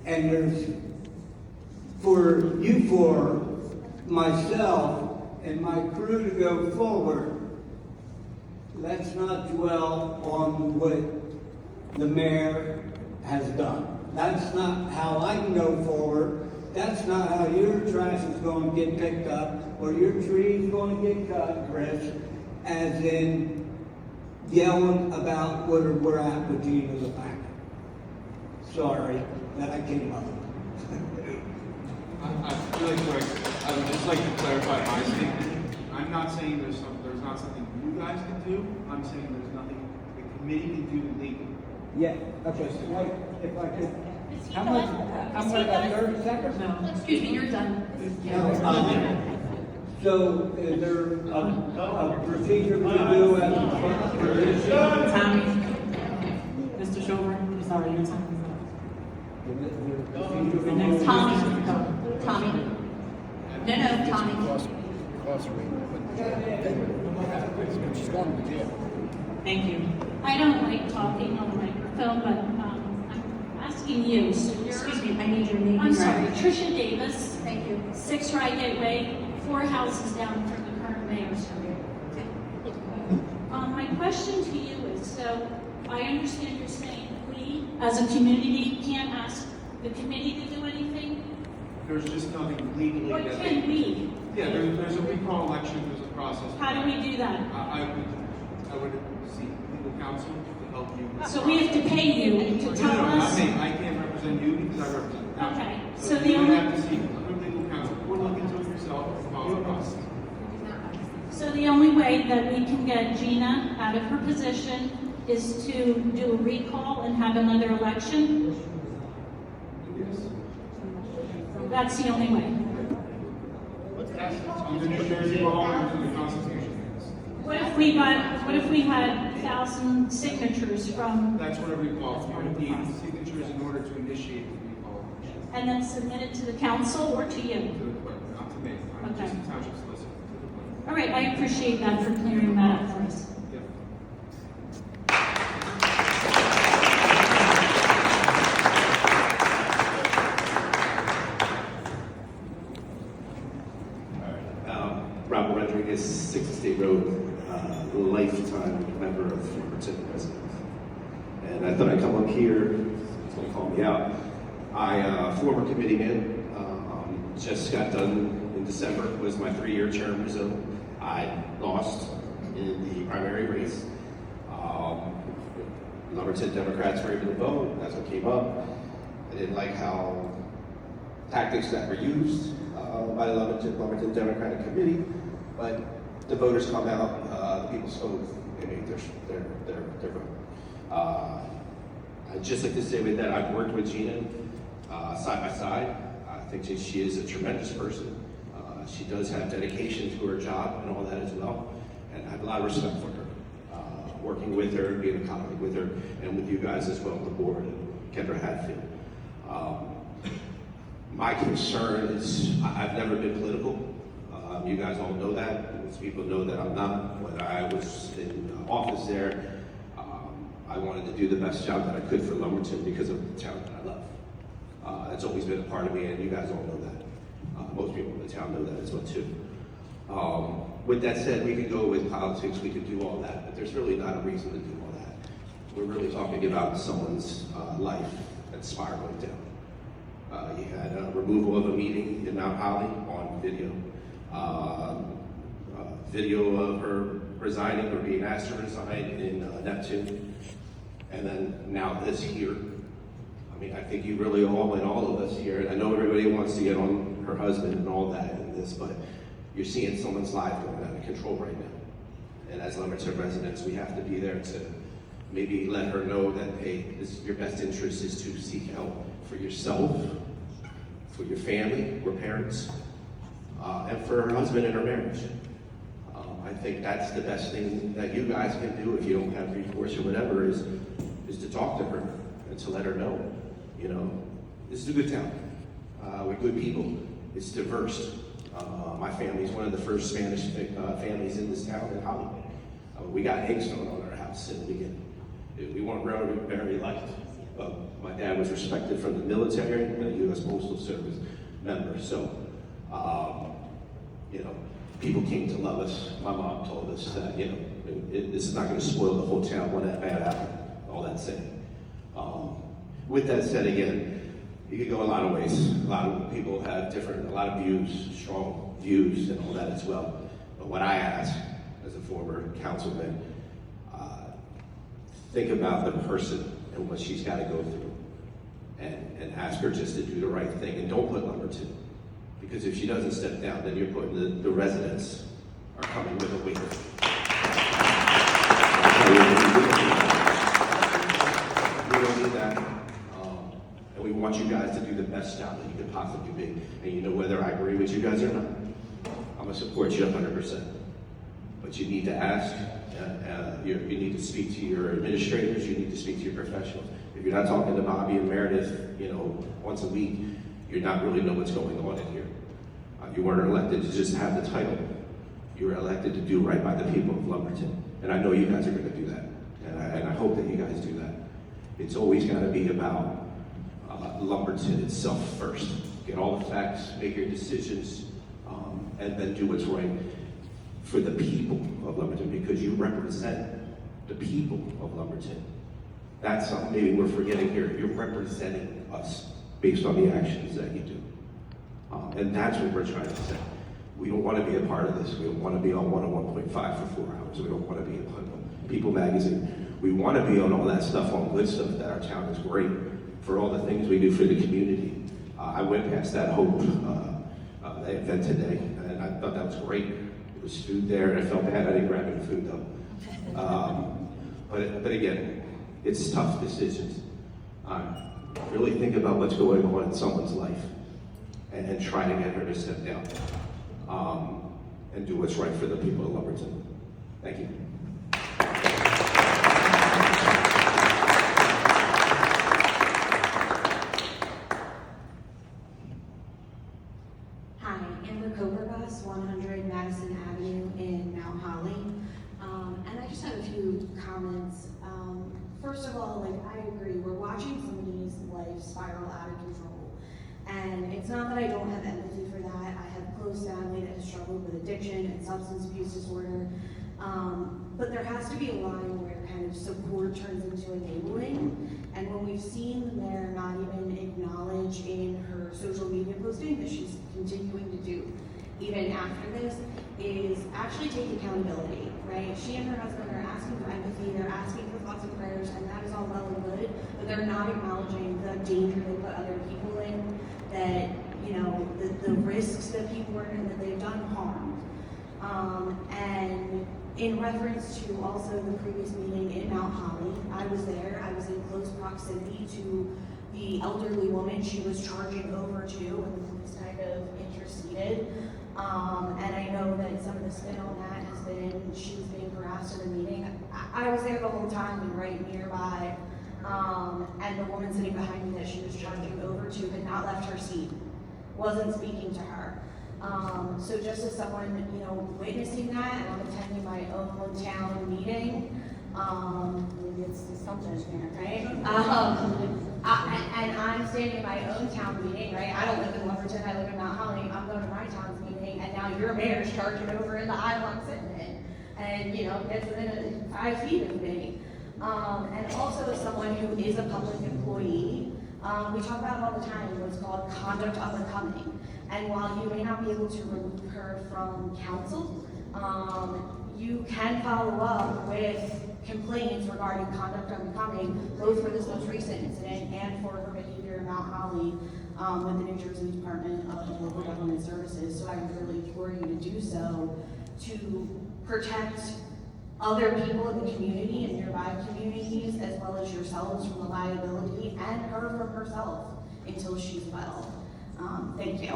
S10: And there's, for myself and my crew to go forward, let's not dwell on what the mayor has done. That's not how I can go forward. That's not how your trash is going to get picked up, or your tree is going to get cut, Chris, as in yelling about where we're at with Gina LaPaca. Sorry that I came up.
S15: Really quick, I would just like to clarify my statement. I'm not saying there's not something you guys can do. I'm saying there's nothing the committee can do legally.
S10: Yeah, okay, so wait, if I could, how much, about 30 seconds?
S1: No, excuse me, you're done.
S10: So is there a procedure we do as a position?
S2: Tommy, Mr. Shover, I'm sorry, your time is up.
S1: Tommy. No, Tommy.
S2: Thank you.
S9: I don't like talking on the microphone, but I'm asking you, so you're...
S1: Excuse me, I need your name.
S9: I'm sorry, Tricia Davis.
S1: Thank you.
S9: 6 Reigate Way, 4 houses down from the current mayor's home. My question to you is, so I understand you're saying we, as a community, can't ask the committee to do anything?
S15: There's just nothing legally
S9: What
S15: that
S9: can we?
S15: Yeah, there's a recall election, there's a process.
S9: How do we do that?
S15: I would seek legal counsel to help you. With
S9: So we have to pay you to tell
S15: No,
S9: us?
S15: not me. I can't represent you because I represent the township.
S9: Okay,
S15: So
S9: so the
S15: you would
S9: only...
S15: have to seek other legal counsel or look into it yourself and follow the process.
S9: So the only way that we can get Gina out of her position is to do a recall and have another election?
S15: Yes.
S9: That's the only way.
S15: Under New Jersey law and under the Constitution.
S9: What if we had 1,000 signatures from,
S15: That's what a recall, you would need signatures in order to initiate the recall.
S9: and then submit it to the council or to you?
S15: To the clerk, not to me. I'm
S9: Okay.
S15: just a township solicitor. To the clerk.
S9: All right, I appreciate that for clearing that up for us.
S15: Yep.
S18: Robert Rodriguez, 6th State Road, lifetime member of LUMBERTON residents. And I thought I'd come up here, it's gonna call me out. Former committeeman, just got done in December, was my 3-year term, so I lost in the primary race. LUMBERTON Democrats were able to vote, that's what came up. I didn't like how tactics that were used by the Lumberton Democratic Committee, but the voters come out, the people spoke, they made their vote. I'd just like to say with that, I've worked with Gina side by side. I think she is a tremendous person. She does have dedication to her job and all that as well, and I have a lot of respect for her. Working with her, being a colleague with her, and with you guys as well, the board, and Kendra Hatfield. My concern is, I've never been political. You guys all know that. Most people know that I'm not. When I was in office there, I wanted to do the best job that I could for Lumberton because of the town that I love. That's always been a part of me, and you guys all know that. Most people in the town know that as well too. With that said, we could go with politics, we could do all that, but there's really not a reason to do all that. we're really talking about someone's life that's spiraling down. You had a removal of a meeting in Mount Holly on video. Video of her resigning or being asked to resign in Neptune. And then now this here. I mean, I think you really all, and all of us here, and I know everybody wants to get on her husband and all that and this, but you're seeing someone's life going out of control right now. And as Lumberton residents, we have to be there to maybe let her know that, hey, your best interest is to seek help for yourself, for your family, we're parents, and for her husband and her marriage. I think that's the best thing that you guys can do if you don't have recourse or whatever, is to talk to her and to let her know, you know, this is a good town. We're good people. It's diverse. My family's one of the first Spanish families in this town in Hollywood. We got eggs thrown on our house in the beginning. We weren't very liked. My dad was respected from the military and a U.S. Postal Service member. So, you know, people came to love us. My mom told us that, you know, this is not going to spoil the whole town when that bad happened. All that said. With that said, again, you could go a lot of ways. A lot of people have a lot of views, strong views and all that as well. But what I ask as a former councilman, think about the person and what she's got to go through, and ask her just to do the right thing, and don't put Lumberton. Because if she doesn't step down, then you're putting the residents are coming with a weight. We don't need that. And we want you guys to do the best job that you could possibly be. And you know, whether I agree with you guys or not, I'm gonna support you 100%. But you need to ask, you need to speak to your administrators, you need to speak to your professionals. If you're not talking to Bobby and Meredith, you know, once a week, you're not really know what's going on in here. You weren't elected to just have the title. You were elected to do right by the people of Lumberton. And I know you guys are gonna do that. And I hope that you guys do that. It's always gotta be about Lumberton itself first. Get all the facts, make your decisions, and then do what's right for the people of Lumberton, because you represent the people of Lumberton. That's something maybe we're forgetting here. You're representing us based on the actions that you do. And that's what we're trying to say. We don't want to be a part of this. We don't want to be on 101.5 for 4 hours. We don't want to be on People Magazine. We want to be on all that stuff, on good stuff, that our town is great, for all the things we do for the community. I went past that Hope event today, and I thought that was great. There was food there, and I felt bad I didn't grab any food though. But again, it's tough decisions. Really think about what's going on in someone's life, and try to get her to step down, and do what's right for the people of Lumberton. Thank you.
S19: Hi, Amber Coperbus, 100 Madison Avenue in Mount Holly. And I just have a few comments. First of all, like, I agree, we're watching somebody's life spiral out of control. And it's not that I don't have empathy for that. I have close family that has struggled with addiction and substance abuse disorder. But there has to be a line where kind of support turns into enabling. And when we've seen the mayor not even acknowledge in her social media posting that she's continuing to do, even after this, is actually take accountability, right? She and her husband are asking for empathy, they're asking for thoughts and prayers, and that is all well and good, but they're not acknowledging the danger they put other people in, that, you know, the risks that people are in, that they've done harm. And in reference to also the previous meeting in Mount Holly, I was there, I was in close proximity to the elderly woman she was charging over to, and was kind of interceded. And I know that some of the spin on that has been she was being harassed in the meeting. I was there the whole time and right nearby, and the woman sitting behind me that she was charging over to had not left her seat, wasn't speaking to her. So just as someone, you know, witnessing that, and I'm attending my own hometown meeting, maybe it's something there, right? And I'm standing in my own town meeting, right? I don't live in Lumberton, I live in Mount Holly. I'm going to my town's meeting, and now your mayor's charging over in the aisle I'm sitting in, and, you know, gets within 5 feet of me. And also as someone who is a public employee, we talk about it all the time, what's called conduct unbecoming. And while you may not be able to remove her from council, you can follow up with complaints regarding conduct unbecoming, both for this most recent incident and for her behavior in Mount Holly with the New Jersey Department of Local Government Services. So I would really implore you to do so to protect other people in the community and nearby communities, as well as yourselves from the liability and her from herself until she's well. Thank you.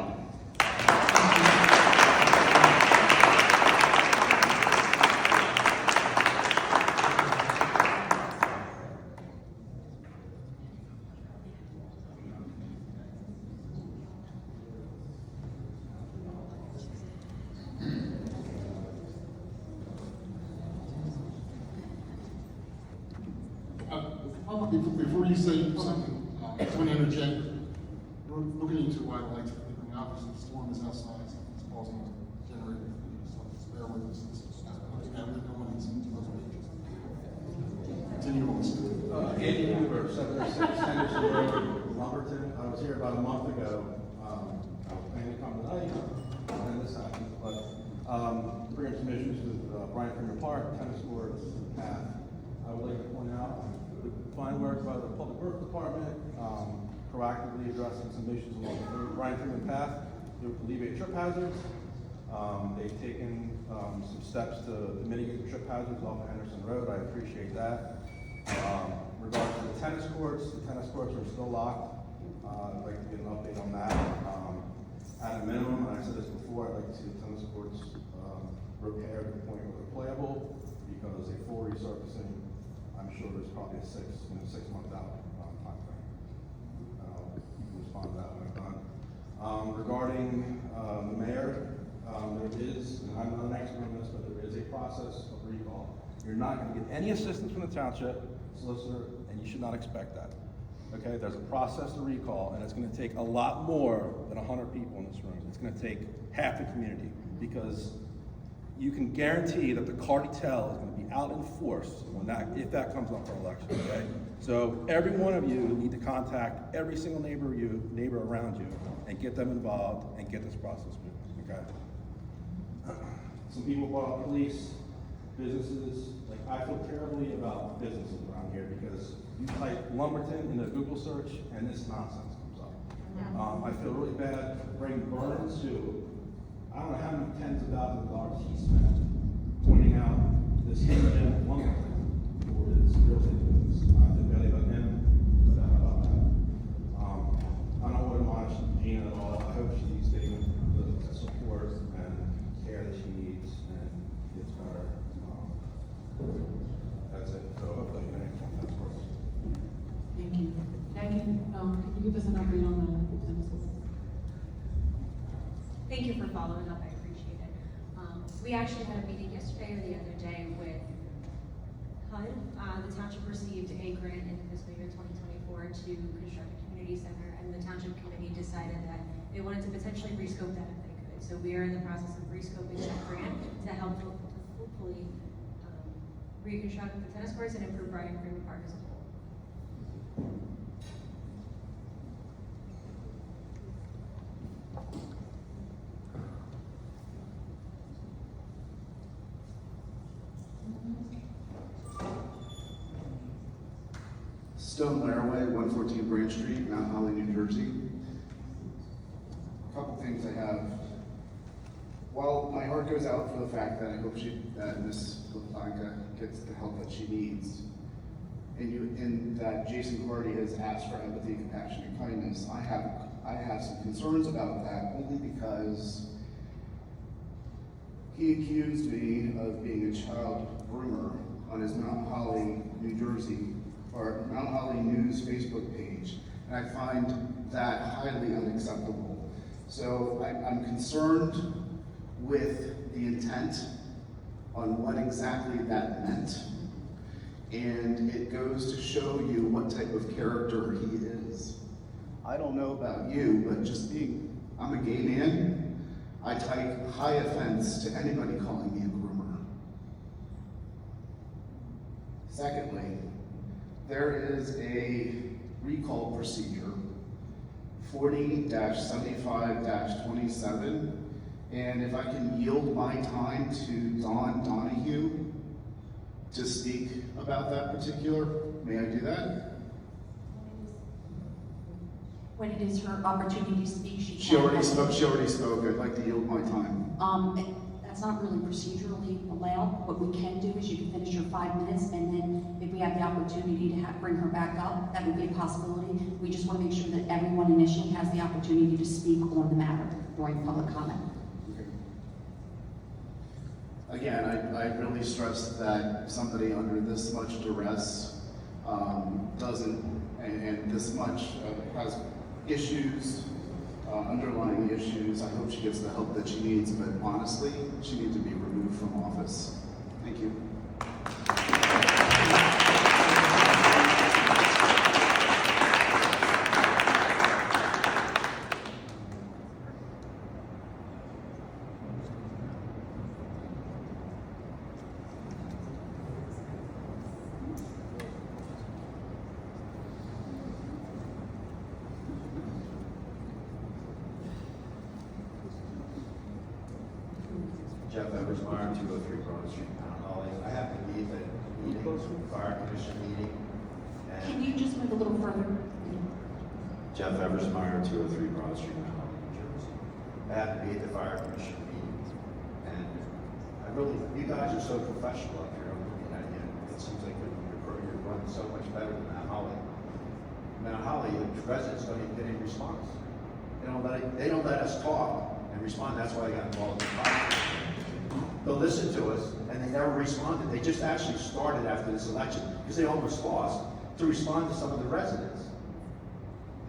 S3: Before you say something, I just want to interject. We're looking into why the lights are flickering. Obviously, the storm is outside, so it's causing a generator to flicker. So just bear with us. Continue on, sir.
S20: Andy Hoover, 706 Henderson Road, Lumberton. I was here about a month ago. I was planning to come tonight, and this happened. But bringing some issues with Brian Freeman Park, tennis courts, path. I would like to point out the fine work by the Public Works Department, proactively addressing some issues along the Brian Freeman path to alleviate trip hazards. They've taken some steps to mitigate the trip hazards off of Henderson Road. I appreciate that. Regarding the tennis courts are still locked. I'd like to get an update on that. At a minimum, and I said this before, I'd like to see the tennis courts repaired to the point where they're playable, because a full resurfacing, I'm sure there's probably a 6 month out time frame. You can respond to that when I'm done. Regarding the mayor, there is, and I'm not an expert on this, but there is a process of recall. You're not going to get any assistance from the township solicitor, and you should not expect that. Okay, there's a process to recall, and it's going to take a lot more than 100 people in this room. It's going to take half the community, because you can guarantee that the cartel is going to be out in force if that comes up for election. Okay, so every one of you need to contact every single neighbor around you and get them involved and get this process moving. Okay. Some people brought up police, businesses. Like, I feel terribly about businesses around here, because you type Lumberton in the Google search and this nonsense comes up. I feel really bad for Braden Burns, who, I don't know how many tens of thousands of dollars he spent pointing out this hidden gem of Lumberton for his real estate business. I feel badly about him, about that. I don't want to admonish Gina at all. I hope she's getting the support and care that she needs and gets better. That's it. So hopefully you can answer that for us.
S16: Thank you. Jackie, can you give us an update on the tennis court?
S21: Thank you for following up, I appreciate it. We actually had a meeting yesterday or the other day with HUD. The township received a grant in fiscal year 2024 to construct a community center, and the township committee decided that they wanted to potentially rescope that if they could. So we are in the process of rescoping that grant to help hopefully reconstruct the tennis courts and improve Brian Freeman Park as a whole.
S22: Stone Laraway, 114 Branch Street, Mount Holly, New Jersey. A couple things I have. While my heart goes out for the fact that I hope that Ms. LaPlanca gets the help that she needs, and that Jason Cordy has asked for empathy, compassion, and kindness, I have some concerns about that, only because he accused me of being a child groomer on his Mount Holly, New Jersey, or Mount Holly News Facebook page, and I find that highly unacceptable. So I'm concerned with the intent on what exactly that meant, and it goes to show you what type of character he is. I don't know about you, but I'm a gay man. I type high offense to anybody calling me a groomer. Secondly, there is a recall procedure, 40-75-27, and if I can yield my time to Dawn Donahue to speak about that particular, may I do that?
S1: When it is her opportunity to speak,
S22: She already spoke, I'd like to yield my time.
S1: That's not really procedurally allowed. What we can do is you can finish your 5 minutes, and then if we have the opportunity to bring her back up, that would be a possibility. We just want to make sure that everyone initially has the opportunity to speak on the matter during public comment.
S22: Again, I really stress that somebody under this much duress doesn't, and this much has issues, underlying issues. I hope she gets the help that she needs, but honestly, she needs to be removed from office. Thank you.
S4: Jeff Eversmeyer, 203 Broad Street, Mount Holly. I have to leave at meeting, fire commission meeting.
S1: Can you just move a little further?
S4: Jeff Eversmeyer, 203 Broad Street, Mount Holly, New Jersey. I have to be at the fire commission meeting. And I really, you guys are so professional up here. I'm looking at you. It seems like you're running so much better than Mount Holly. Mount Holly, the residents don't even get any response. They don't let us talk and respond. That's why I got involved in the fire. They'll listen to us, and they never responded. They just actually started after this election, because they almost lost, to respond to some of the residents.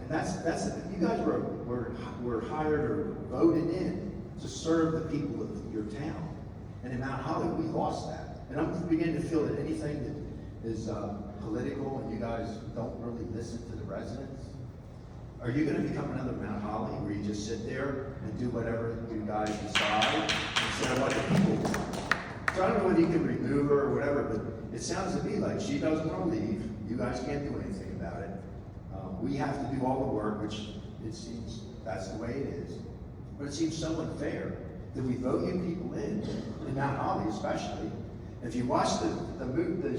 S4: And that's you guys were hired or voted in to serve the people of your town. And in Mount Holly, we lost that. And I'm beginning to feel that anything that is political and you guys don't really listen to the residents, are you going to become another Mount Holly where you just sit there and do whatever you guys decide instead of what the people want? So I don't know whether you can remove her or whatever, but it sounds to me like she doesn't want to leave. You guys can't do anything about it. We have to do all the work, which it seems that's the way it is. But it seems so unfair that we vote you people in Mount Holly especially. If you watch the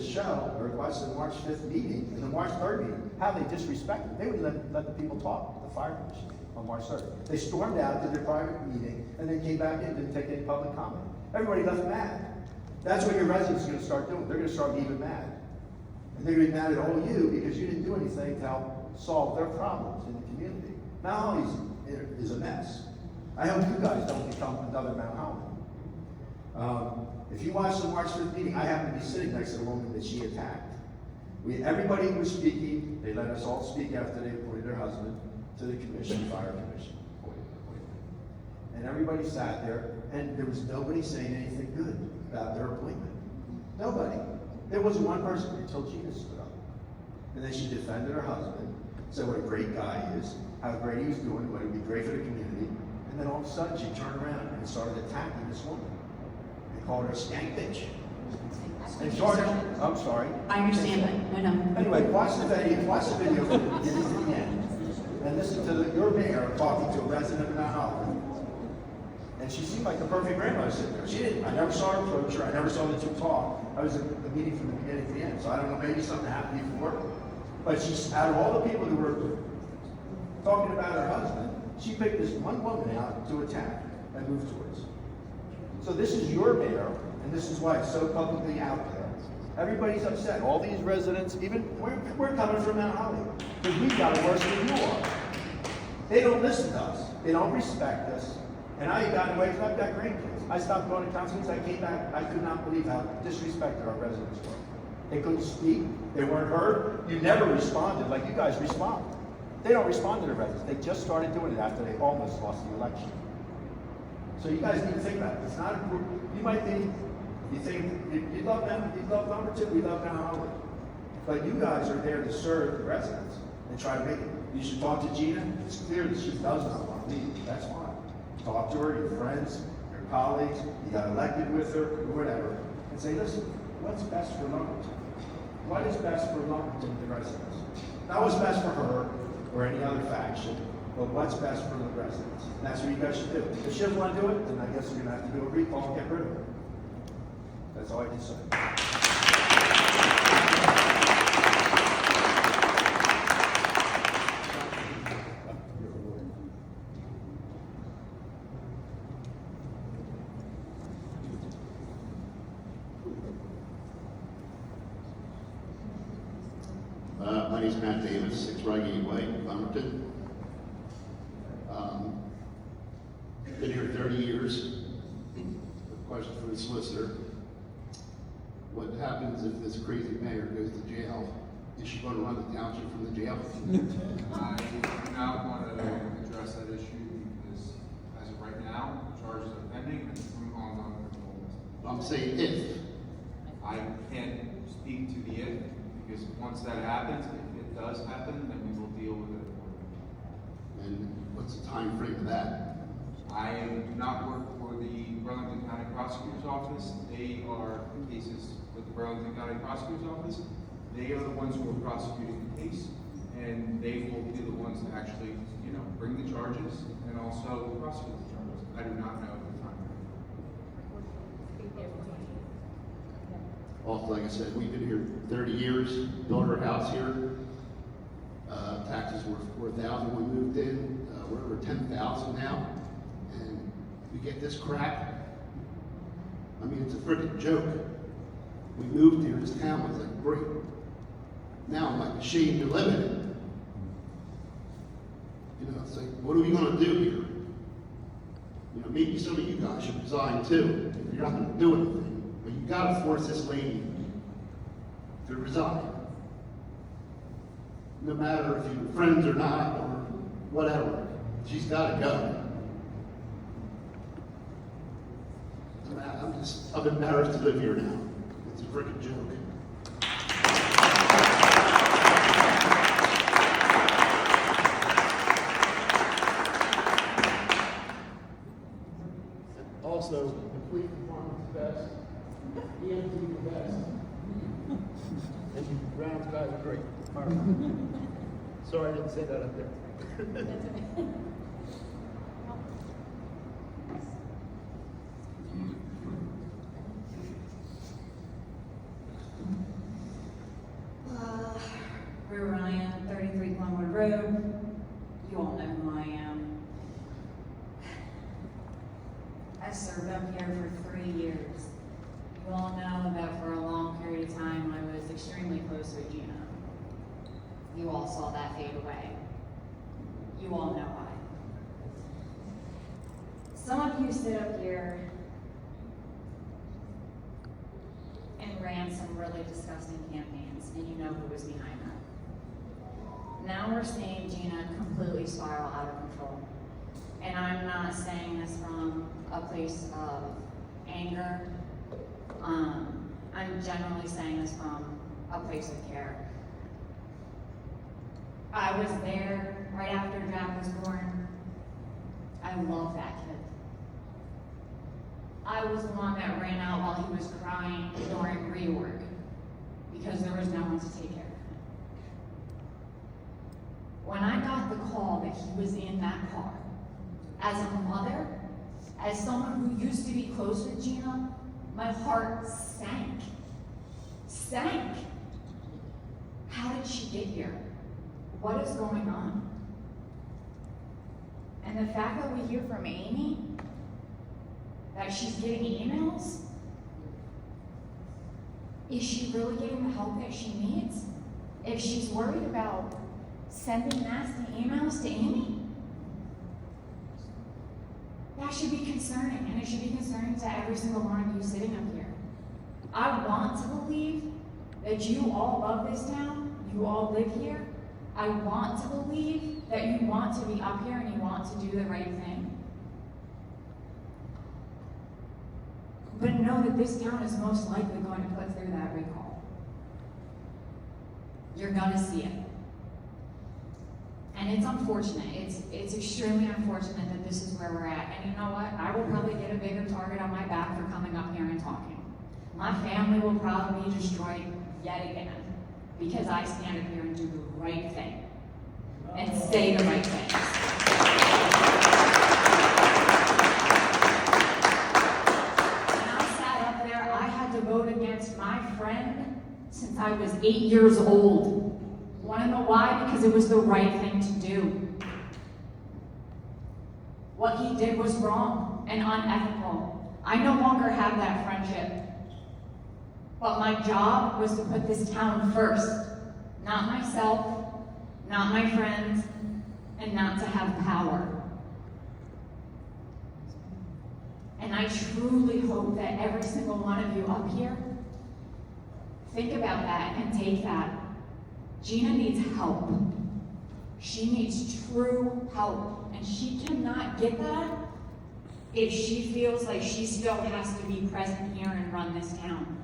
S4: show, or watch the March 5th meeting and the March 3rd meeting, how they disrespected. They would let the people talk, the fire commission, on March 3rd. They stormed out to their private meeting and then came back in and didn't take any public comment. Everybody left mad. That's what your residents are going to start doing. They're going to start even mad. And they're going to be mad at all you because you didn't do anything to help solve their problems in the community. Mount Holly is a mess. I hope you guys don't become another Mount Holly. If you watch the March 5th meeting, I happened to be sitting next to the woman that she attacked. Everybody was speaking. They let us all speak after they appointed their husband to the commission, fire commission. And everybody sat there, and there was nobody saying anything good about their appointment. Nobody. There wasn't one person until Gina stood up. And then she defended her husband, said what a great guy he is, how great he was doing, what it would be great for the community. And then all of a sudden, she turned around and started attacking this woman. Called her a skank bitch. And George, I'm sorry.
S1: I understand that. No.
S22: Anyway, watch the video from the beginning to the end. And listen to your mayor talking to a resident of Mount Holly. And she seemed like the perfect grandmother sitting there. She didn't. I never saw her approach her. I never saw the two talk. I was at the meeting from the beginning to the end. So I don't know, maybe something happened before. But she's, out of all the people who were talking about her husband, she picked this one woman out to attack and move towards. So this is your mayor, and this is why it's so publicly out there. Everybody's upset. All these residents, even we're coming from Mount Holly, because we've got it worse than you are. They don't listen to us. They don't respect us. And I got away because I've got grandkids. I stopped going to council meetings. I came back. I could not believe how disrespected our residents were. They couldn't speak. They weren't heard. You never responded like you guys respond. They don't respond to the residents. They just started doing it after they almost lost the election. So you guys need to think about it. It's not a group. You might think, you think, you love them, you love Lumberton, we love Mount Holly. But you guys are there to serve the residents and try to make it. You should talk to Gina. It's clear that she does not want to leave. That's fine. Talk to her, your friends, your colleagues, you got elected with her, or whatever, and say, listen, what's best for Lumberton?
S4: what is best for Lumberton, the residents? Not what's best for her or any other faction, but what's best for the residents. And that's what you guys should do. If she doesn't want to do it, then I guess you're gonna have to do a recall and get rid of her. That's all I can say.
S5: My name is Matt Davis, 6 Reigate Way, Lumberton. Been here 30 years. A question for the solicitor. What happens if this crazy mayor goes to jail? Is she going to run the township from the jail?
S15: I do not want to address that issue because as of right now, charges are pending and it's ongoing criminal investigation.
S5: I'm saying if.
S15: I can't speak to the if, because once that happens, if it does happen, then we will deal with it accordingly.
S5: And what's the time frame of that?
S15: I do not work for the Burlington County Prosecutor's Office. They are cases with the Burlington County Prosecutor's Office. They are the ones who are prosecuting the case, and they will be the ones to actually, bring the charges and also prosecute the charges. I do not know the time frame.
S5: Also, like I said, we've been here 30 years, built our house here. Taxes were $4,000 when we moved in. We're over $10,000 now. And we get this crap. I mean, it's a freaking joke. We moved here, this town was like great. Now I'm like ashamed to live in it. It's like, what are we gonna do here? Maybe some of you guys should resign too. You're not gonna do anything. But you gotta force this lady to resign. No matter if you're friends or not, or whatever. She's gotta go. I'm embarrassed to live here now. It's a freaking joke.
S3: Also, the police department's best, EMT the best, and you grounds guys are great. Sorry I didn't say that up there.
S6: Where Ryan, 33 Glenwood Road. You all know who I am. I served up here for 3 years. You all know that for a long period of time I was extremely close with Gina. You all saw that fade away. You all know why. Some of you stood up here and ran some really disgusting campaigns, and you know who was behind that. Now we're seeing Gina completely spiral out of control. And I'm not saying this from a place of anger. I'm generally saying this from a place of care. I was there right after Jack was born. I love that kid. I was the one that ran out while he was crying during rework because there was no one to take care of him. When I got the call that he was in that car, as a mother, as someone who used to be close with Gina, my heart sank. Sank. How did she get here? What is going on? And the fact that we hear from Amy that she's getting emails, is she really getting the help that she needs? If she's worried about sending nasty emails to Amy, that should be concerning, and it should be concerning to every single one of you sitting up here. I want to believe that you all love this town, you all live here. I want to believe that you want to be up here and you want to do the right thing. But know that this town is most likely going to put through that recall. You're gonna see it. And it's unfortunate. It's extremely unfortunate that this is where we're at. And you know what? I will probably get a bigger target on my back for coming up here and talking. My family will probably be destroyed yet again. because I stand up here and do the right thing and say the right things. When I sat up there, I had to vote against my friend since I was 8 years old. Want to know why? Because it was the right thing to do. What he did was wrong and unethical. I no longer have that friendship. But my job was to put this town first. Not myself, not my friends, and not to have power. And I truly hope that every single one of you up here think about that and take that. Gina needs help. She needs true help. And she cannot get that if she feels like she still has to be present here and run this town.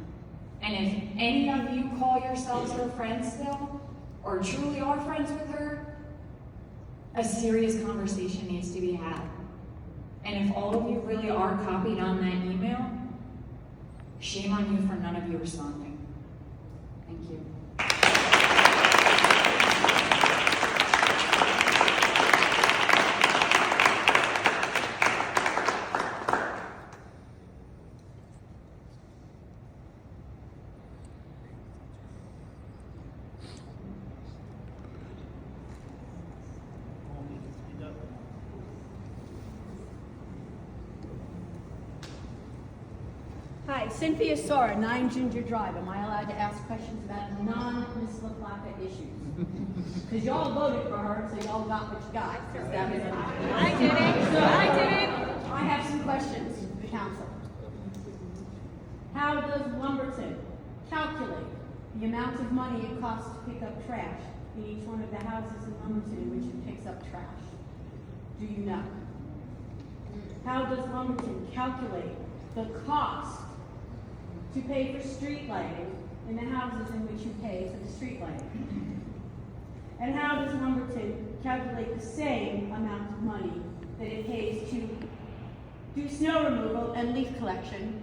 S6: And if any of you call yourselves her friends still, or truly are friends with her, a serious conversation needs to be had. And if all of you really are copied on that email, shame on you for none of you responding. Thank you.
S7: Hi, Cynthia Sora, 9 Ginger Drive. Am I allowed to ask questions about non-Miss LaPlaca issues? Because y'all voted for her, so y'all got what you got. I did it. I have some questions for the council. How does Lumberton calculate the amount of money it costs to pick up trash in each one of the houses in Lumberton in which it picks up trash? Do you know? How does Lumberton calculate the cost to pay for street lighting in the houses in which you pay for the street lighting? And how does Lumberton calculate the same amount of money that it pays to do snow removal and leaf collection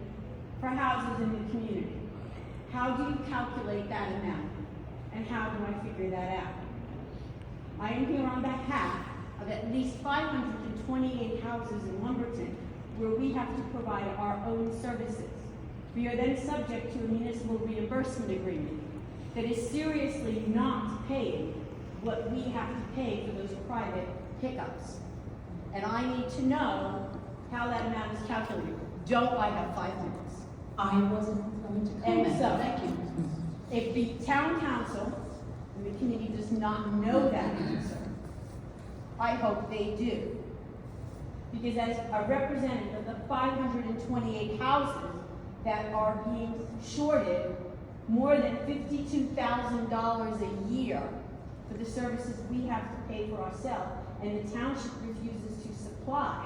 S7: for houses in the community? How do you calculate that amount? And how do I figure that out? I am here on behalf of at least 528 houses in Lumberton where we have to provide our own services. We are then subject to a municipal reimbursement agreement that is seriously not paying what we have to pay for those private pickups. And I need to know how that amount is calculated. Don't I have 5 minutes?
S1: I wasn't going to comment.
S7: And so,
S1: Thank you.
S7: if the town council and the committee does not know that answer, I hope they do. Because as a representative of the 528 houses that are being shorted more than $52,000 a year for the services we have to pay for ourselves, and the township refuses to supply,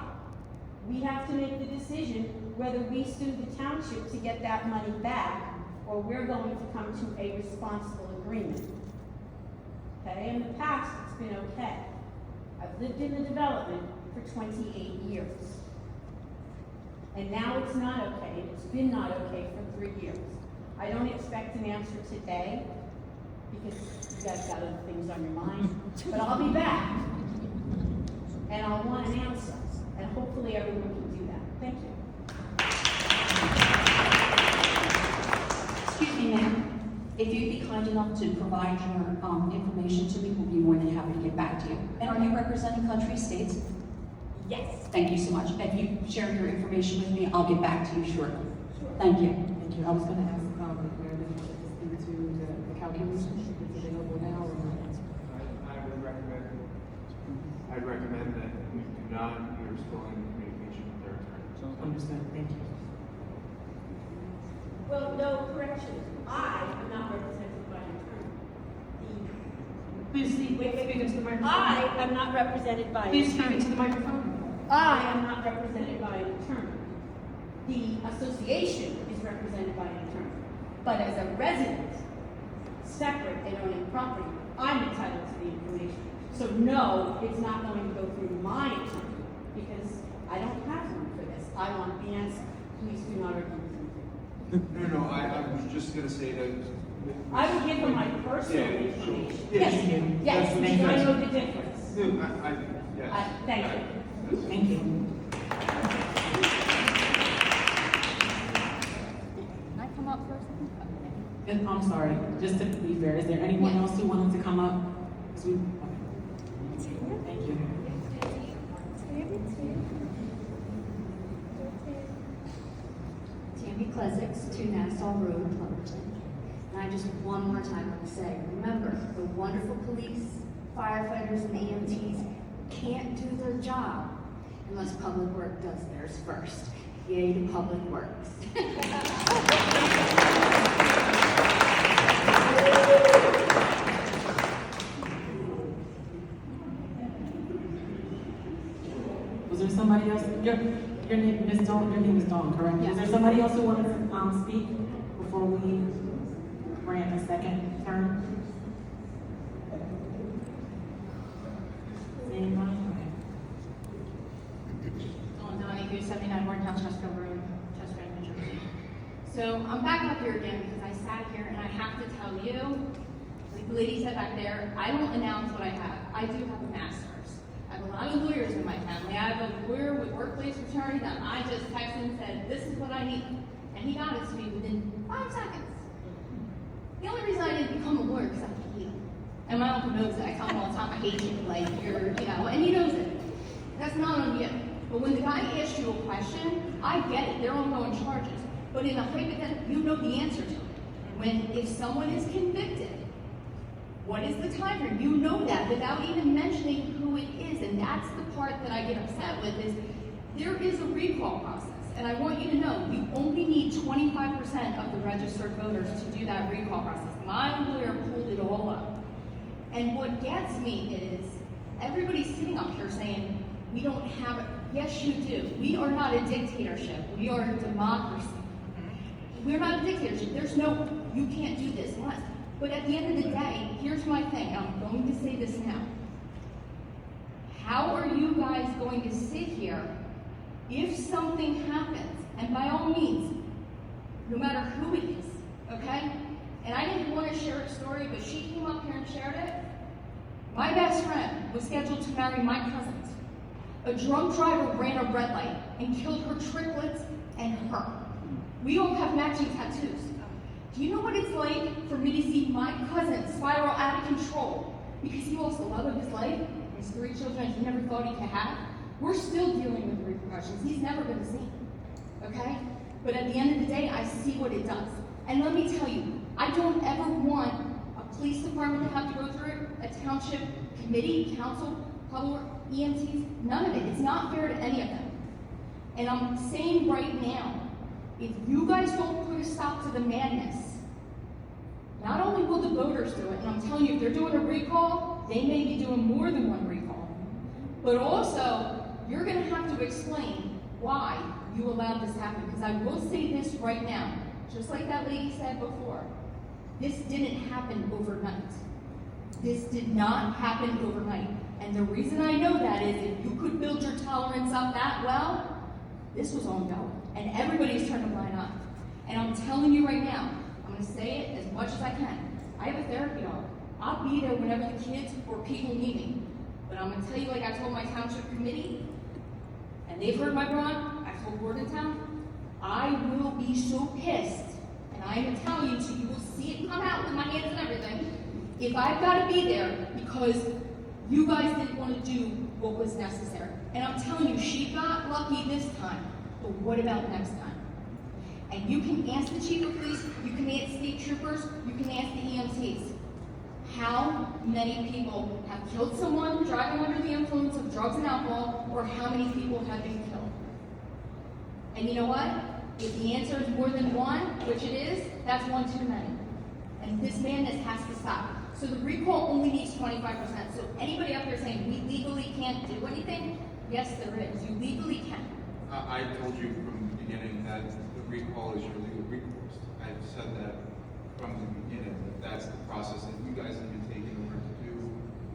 S7: we have to make the decision whether we sue the township to get that money back, or we're going to come to a responsible agreement. Okay, in the past, it's been okay. I've lived in the development for 28 years. And now it's not okay, and it's been not okay for 3 years. I don't expect an answer today, because you guys got other things on your mind, but I'll be back. And I'll want an answer, and hopefully everyone can do that. Thank you.
S1: Excuse me, ma'am. If you'd be kind enough to provide your information to me, we'll be more than happy to get back to you. And are you representing country estates?
S7: Yes.
S1: Thank you so much. If you share your information with me, I'll get back to you shortly. Thank you.
S16: Thank you. I was going to ask Mayor to speak to the calculation, if it's available now or not.
S15: I'd recommend that we do not, we are still in communication with their attorney.
S16: Understand, thank you.
S7: Well, no, correction. I am not represented by an attorney.
S1: Please speak into the microphone.
S7: I am not represented by an attorney.
S1: Please speak into the microphone.
S7: I am not represented by an attorney. The association is represented by an attorney. But as a resident, separate and owning property, I'm entitled to the information. So no, it's not going to go through my attorney, because I don't have one for this. I want the answer. Please do not argue with me.
S15: No, I was just gonna say that.
S7: I will give him my personal
S15: Yeah,
S7: information.
S15: Yeah,
S7: Yes,
S15: she can.
S7: yes,
S15: That's-
S7: because I
S15: that's-
S7: know the difference.
S15: No, yes.
S7: Thank you.
S15: Yes.
S7: Thank you.
S6: Can I come up first?
S2: And I'm sorry, just to be fair, is there anyone else who wanted to come up? 'Cause we- Thank you.
S8: Tammy Klesix, 2 Nassau Road, Lumberton. And I just one more time want to say, remember, the wonderful police, firefighters, and EMTs can't do their job unless Public Works does theirs first. Yay to Public Works.
S2: Was there somebody else? Your name, Ms. Dawn, your name is Dawn, correct?
S8: Yes.
S2: Is there somebody else who wanted to speak before we grant a second term? Anybody?
S11: Dawn Donahue, 79 Morgantown, Chesterfield Road, Chesterfield, New Jersey. So I'm back up here again because I sat here and I have to tell you, like the lady said back there, I don't announce what I have. I do have a master's. I have a lot of lawyers in my family. I have a lawyer with workplace attorney that I just texted and said, this is what I need. And he got it to me within 5 seconds. The only reason I didn't become a lawyer is because I hate him. And my uncle knows that. I tell him all the time, I hate you. Like, you're, and he knows it. That's not on you. But when the guy asks you a question, I get it. They're ongoing charges. But in a hypothetical, you know the answer to it. When, if someone is convicted, what is the time frame? You know that without even mentioning who it is. And that's the part that I get upset with is there is a recall process. And I want you to know, you only need 25% of the registered voters to do that recall process. My lawyer pulled it all up. And what gets me is everybody's sitting up here saying, we don't have it. Yes, you do. We are not a dictatorship. We are a democracy. We're not a dictatorship. There's no, you can't do this unless. But at the end of the day, here's my thing. I'm going to say this now. How are you guys going to sit here if something happens? And by all means, no matter who it is, okay? And I didn't want to share a story, but she came up here and shared it. My best friend was scheduled to marry my cousins. A drunk driver ran a red light and killed her triplets and her. We all have matching tattoos. Do you know what it's like for me to see my cousin spiral out of control because he lost the love of his life, his 3 children he never thought he could have? We're still dealing with the repercussions. He's never been the same, okay? But at the end of the day, I see what it does. And let me tell you, I don't ever want a police department to have to go through a township committee, council, public, EMTs, none of it. It's not fair to any of them. And I'm saying right now, if you guys don't put a stop to the madness, not only will the voters do it, and I'm telling you, if they're doing a recall, they may be doing more than one recall, but also, you're gonna have to explain why you allowed this to happen, because I will say this right now, just like that lady said before, this didn't happen overnight. This did not happen overnight. And the reason I know that is if you could build your tolerance up that well, this was ongoing. And everybody's turned a blind eye. And I'm telling you right now, I'm gonna say it as much as I can. I have a therapy dog. I'll be there whenever the kids or people need me. But I'm gonna tell you like I told my township committee, and they've heard my brawn, I told Bordentown, I will be so pissed, and I am telling you, so you will see it come out with my hands and everything, if I've gotta be there because you guys didn't want to do what was necessary. And I'm telling you, she got lucky this time, but what about next time? And you can ask the chief of police, you can ask state troopers, you can ask the EMTs. How many people have killed someone driving under the influence of drugs and alcohol, or how many people have been killed? And you know what? If the answer is more than one, which it is, that's one too many. And this madness has to stop. So the recall only needs 25%. So anybody up there saying we legally can't do anything, yes, there is. You legally can.
S15: I told you from the beginning that the recall is your legal recourse. I've said that from the beginning, that that's the process that you guys need to take in order to do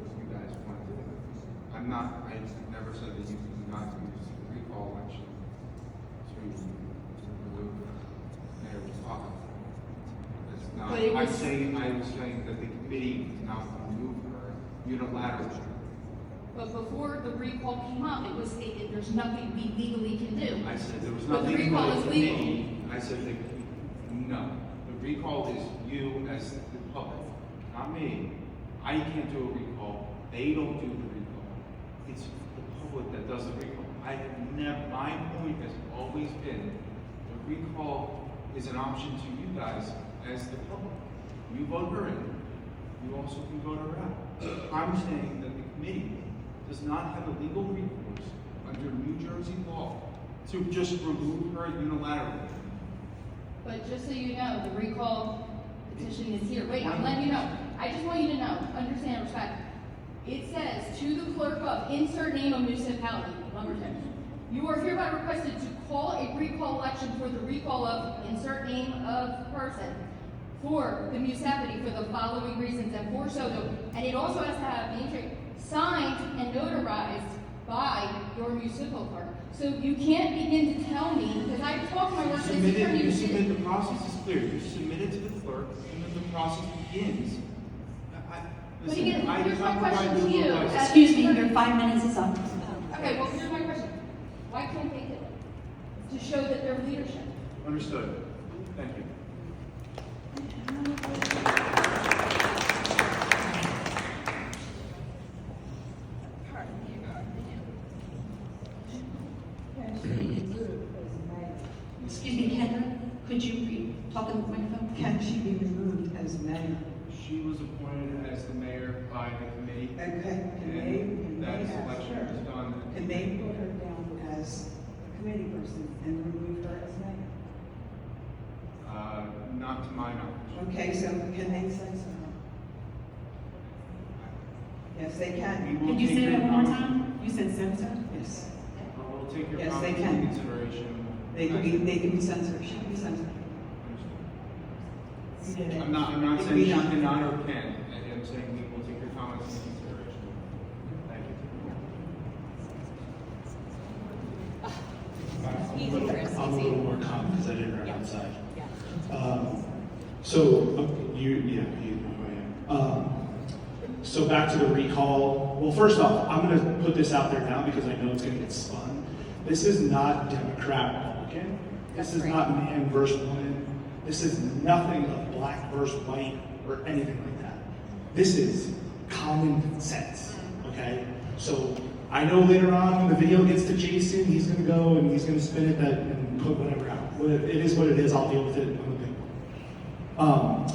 S15: what you guys want to do. I never said that you do not use the recall election to remove Mayor Talk. That's not,
S11: But it was-
S15: I was saying that the not remove her unilaterally.
S11: But before the recall came up, it was stated there's nothing we legally can do.
S15: I said there was
S11: But the
S15: nothing
S11: recall
S15: for
S11: is
S15: the
S11: legal.
S15: committee. I said no. The recall is you as the public, not me. I can't do a recall. They don't do the recall. It's the public that does the recall. My point has always been the recall is an option to you guys as the public. You vote her in, you also can vote her out. I'm saying that the committee does not have a legal recourse under New Jersey law to just remove her unilaterally.
S11: But just so you know, the recall petition is here. Wait, I'm letting you know. I just want you to know, understand, and respect. It says, to the clerk of, insert name of municipality, Lumberton. You are hereby requested to call a recall election for the recall of, insert name of person, for the municipality for the following reasons, and for so, and it also has to have the entry signed and notarized by your municipal clerk. So you can't begin to tell me, because I talked to my workplace attorney.
S15: You submit, the process is clear. You submit it to the clerk, and then the process begins.
S11: But again, here's my question to you.
S1: Excuse me, your 5 minutes is up.
S11: Okay, well, here's my question. Why can't they do it? To show that they're leadership.
S15: Understood. Thank you.
S1: Excuse me, Kendra, could you talk in the microphone?
S16: Can she be removed as mayor?
S15: She was appointed as the mayor by the committee.
S16: Okay,
S15: And that selection was done.
S16: Can they put her down as a committee person and remove her as mayor?
S15: Not to my knowledge.
S16: Okay, so can they say so? Yes, they can.
S2: Can you say that one more time? You said censor?
S16: Yes.
S15: We'll take your
S16: Yes, they
S15: comments
S16: can.
S15: into consideration.
S16: They can be censored, she can be censored. You did it.
S15: I'm not
S16: It can
S15: saying
S16: be
S15: she
S16: done.
S15: cannot or can. I'm saying we will take your comments into consideration. Thank you.
S17: I'm a little more calm because I didn't run outside. You know who I am. So back to the recall. Well, first off, I'm going to put this out there now because I know it's going to get spun. This is not Democrat Republican. This is not man versus woman. This is nothing of black versus white or anything like that. This is common sense, okay? So I know later on when the video gets to Jason, he's gonna go and he's gonna spin it and put whatever out. It is what it is, I'll deal with it on the big one.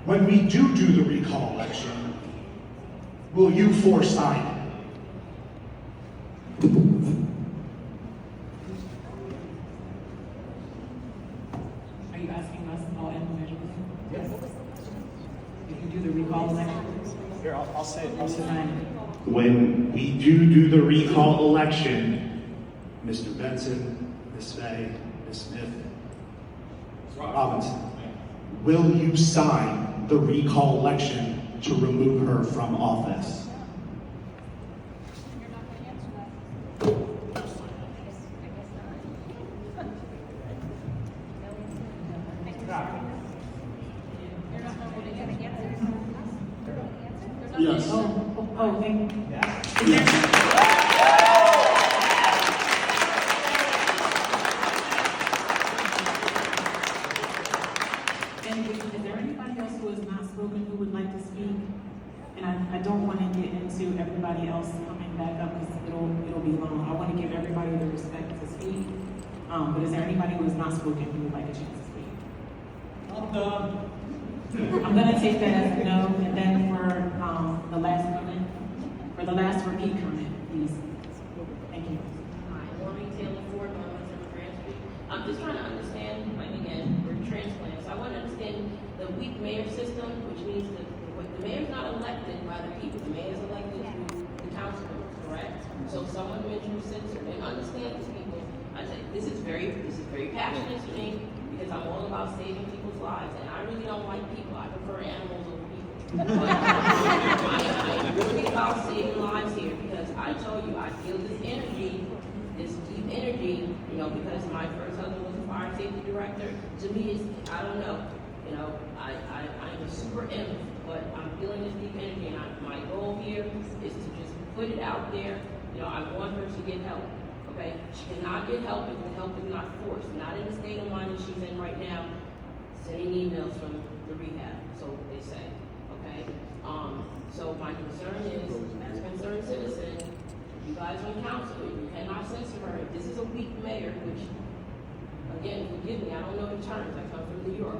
S17: When we do the recall election, will you four sign it?
S2: Are you asking us all individually? Yes. If you do the recall election?
S17: Here, I'll say it. When we do the recall election, Mr. Benson, Ms. Fay, Ms. Smith, Robinson, will you sign the recall election to remove her from office?
S3: Yes.
S2: Oh, thank you. And is there anybody else who has not spoken who would like to speak? And I don't want to get into everybody else coming back up because it'll be long. I want to give everybody the respect to speak. But is there anybody who has not spoken who would like a chance to speak? I'm done. I'm gonna take that as a no, and then for the last comment, for the last repeat comment, please. Thank you.
S13: Hi, Maureen Taylor Ford, I'm just trying to understand, like again, we're transplants. I want to understand the weak mayor system, which means that the mayor's not elected by the people. The mayor's elected through the council, correct? So someone mentioned censor, and understand these people. I say this is very passionate to me because I'm all about saving people's lives, and I really don't like people. I prefer animals over people. I'm really about saving lives here because I told you I feel this energy, this deep energy, you know, because my first husband was a fire safety director. To me, it's, I don't know, you know, I'm a super but I'm feeling this deep energy, and my goal here is to just put it out there. You know, I want her to get help, okay? She cannot get help if the help is not forced, not in the state of mind that she's in right now, sending emails from the rehab, so they say, okay? So my concern is, as a concerned citizen, you guys on council, you cannot censor her. This is a weak mayor, which, again, forgive me, I don't know the terms, I come from New York.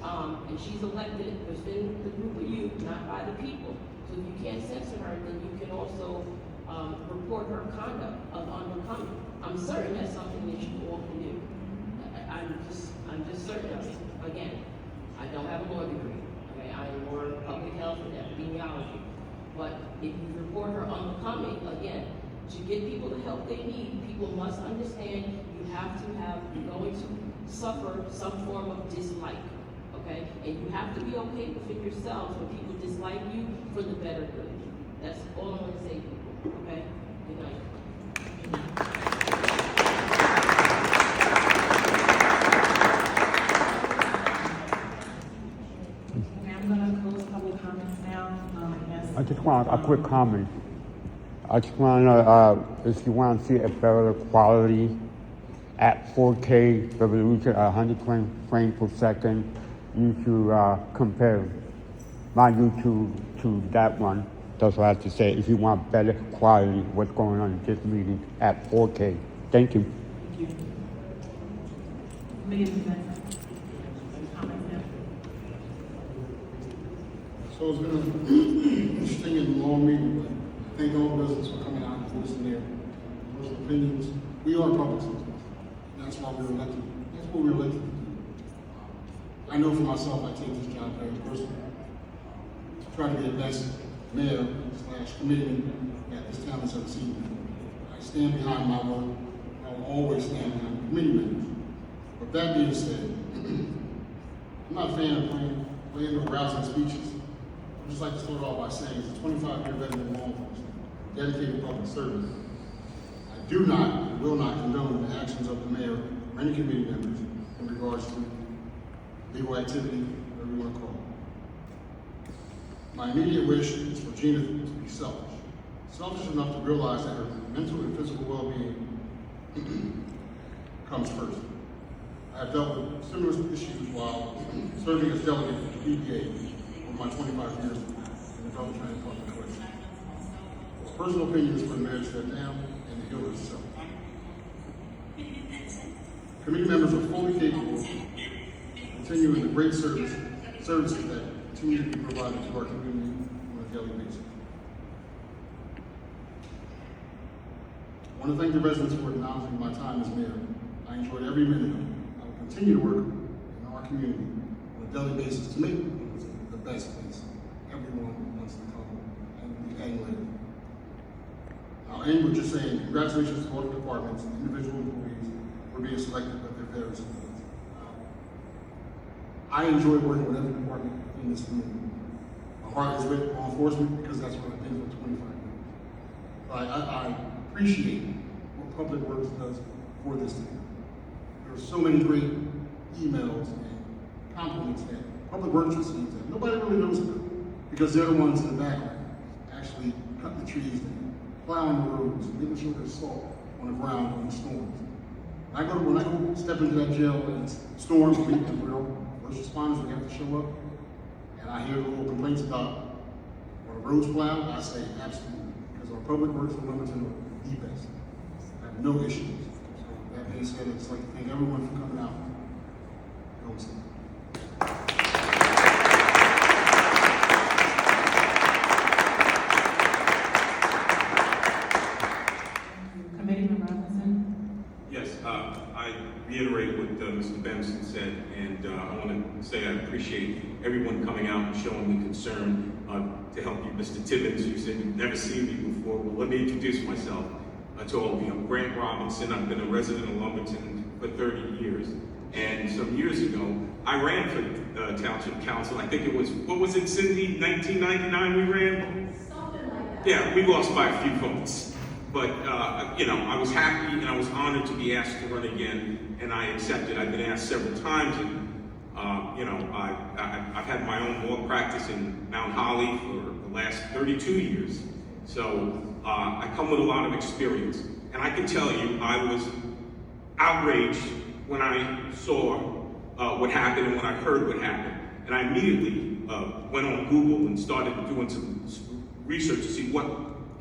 S13: And she's elected within the group of you, not by the people. So if you can't censor her, then you can also report her conduct of unbecoming. I'm certain that's something that you all can do. I'm just certain of it. Again, I don't have a law degree. Okay, I am more public health and epidemiology. But if you report her unbecoming, again, to get people the help they need, people must understand you're going to suffer some form of dislike. Okay? And you have to be okay with it yourselves when people dislike you for the better good. That's all I'm going to say, people. Okay? Good night.
S2: Okay, I'm going to close public comments now. Yes.
S12: I just want a quick comment. I just want to, if you want to see a better quality at 4K resolution, 120 frames per second, you should compare my YouTube to that one. That's what I have to say. If you want better quality, what's going on in this meeting at 4K. Thank you.
S2: Thank you. Committee President. Comments now.
S3: So it's been an interesting and long meeting, but thank all residents for coming out and voicing their personal opinions. We are public citizens. That's why we're elected. That's what we're elected to do. I know for myself, I take this job very personally. Try to be the best mayor / committeeman that this town has ever seen. I stand behind my work. I will always stand behind the committee members. But that being said, I'm not a fan of playing or rousing speeches. I'd just like to start off by saying, as a 25-year veteran of law enforcement, dedicated to public service, I do not and will not condone the actions of the mayor or any committee members in regards to legal activity, whatever you want to call it. My immediate wish is for Gina to be selfish. Selfish enough to realize that her mental and physical well-being comes first. I have dealt with similar issues while serving as delegate to the EPA over my 25 years in the Beltran Public Question. His personal opinions for the mayor to step down and to heal herself. Committee members are fully capable of continuing the great services that continue to be provided to our community on a daily basis. I want to thank the residents for acknowledging my time as mayor. I enjoyed every minute of it. I will continue to work in our community on a daily basis to make it the best place everyone wants to come and be angry. I'll end with just saying congratulations to all the departments and individual employees for being selected of their various awards. I enjoy working with every department in this community. My heart is with law enforcement because that's what I've been for 25 years. I appreciate what Public Works does for this town. There are so many great emails and compliments that Public Works receives that nobody really knows about because they're the ones in the background actually cutting the trees down, plowing the roads, making sure there's salt on the ground when it storms. When I go step into that jail and it's storms, and first responders, we have to show up, and I hear the little complaints about when the roads plowed, I say absolutely, because our Public Works in Lumberton are the best. I have no issues. So that being said, I'd just like to thank everyone for coming out. Go see.
S2: Committeeman Robinson.
S14: Yes, I reiterate what Mr. Benson said, and I want to say I appreciate everyone coming out and showing me concern to help you. Mr. Tibbins, you said you've never seen me before. Well, let me introduce myself to all of you. I'm Grant Robinson. I've been a resident of Lumberton for 30 years. And some years ago, I ran for Township Council. I think it was, what was it, Cindy? 1999 we ran? Something like that. Yeah, we lost by a few votes. But, I was happy and I was honored to be asked to run again, and I accepted. I've been asked several times, and I've had my own law practice in Mount Holly for the last 32 years. So I come with a lot of experience. And I can tell you, I was outraged when I saw what happened and when I heard what happened. And I immediately went on Google and started doing some research to see what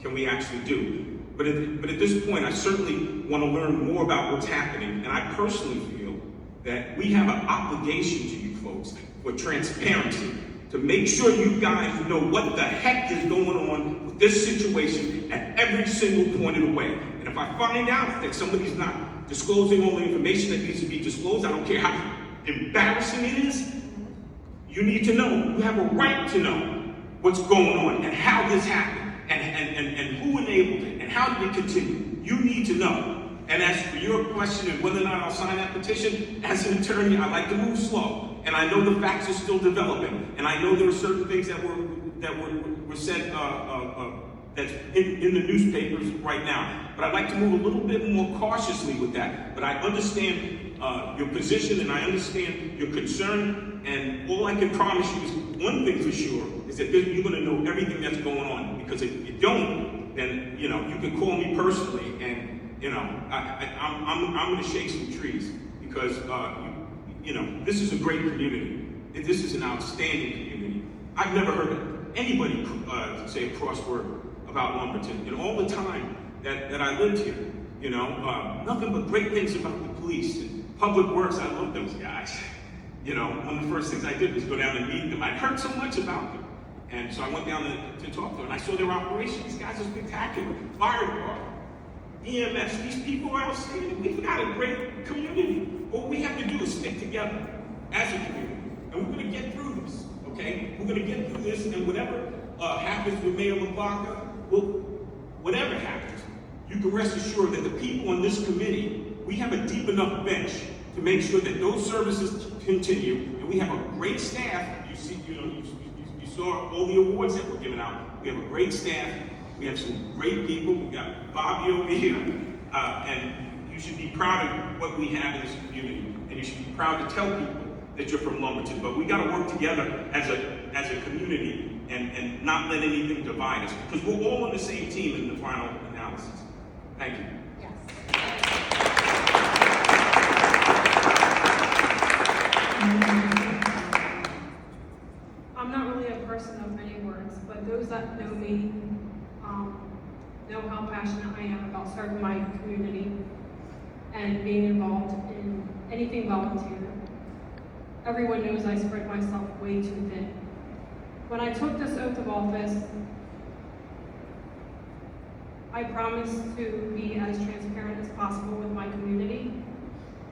S14: can we actually do. But at this point, I certainly want to learn more about what's happening. And I personally feel that we have an obligation to you folks for transparency, to make sure you guys know what the heck is going on with this situation at every single point of the way. And if I find out that somebody's not disclosing all the information that needs to be disclosed, I don't care how embarrassing it is, you need to know. You have a right to know what's going on and how this happened and who enabled it and how did it continue. You need to know. And as for your question of whether or not I'll sign that petition, as an attorney, I like to move slow. And I know the facts are still developing. And I know there are certain things that were said that's in the newspapers right now. But I'd like to move a little bit more cautiously with that. But I understand your position and I understand your concern. And all I can promise you is one thing for sure, is that you're going to know everything that's going on. Because if you don't, then you can call me personally, and I'm going to shake some trees because this is a great community. This is an outstanding community. I've never heard anybody say a cross word about Lumberton in all the time that I lived here. Nothing but great things about the police and public works. I love those guys. One of the first things I did was go down and meet them. I'd heard so much about them. And so I went down to talk to them, and I saw their operation. These guys are spectacular. Fire department, EMS, these people are outstanding. We've got a great community. All we have to do is stick together as a community. And we're going to get through this, okay? We're going to get through this, and whatever happens with Mayor LaVaca, whatever happens, you can rest assured that the people on this committee, we have a deep enough bench to make sure that those services continue, and we have a great staff. You saw all the awards that were given out. We have a great staff. We have some great people. We got Bobby over here, and you should be proud of what we have in this community, and you should be proud to tell people that you're from Lumberton. But we got to work together as a community and not let anything divide us, because we're all on the same team in the final analysis. Thank you.
S9: I'm not really a person of many words, but those that know me know how passionate I am about serving my community and being involved in anything volunteer. Everyone knows I spread myself way too thin. When I took this oath of office, I promised to be as transparent as possible with my community,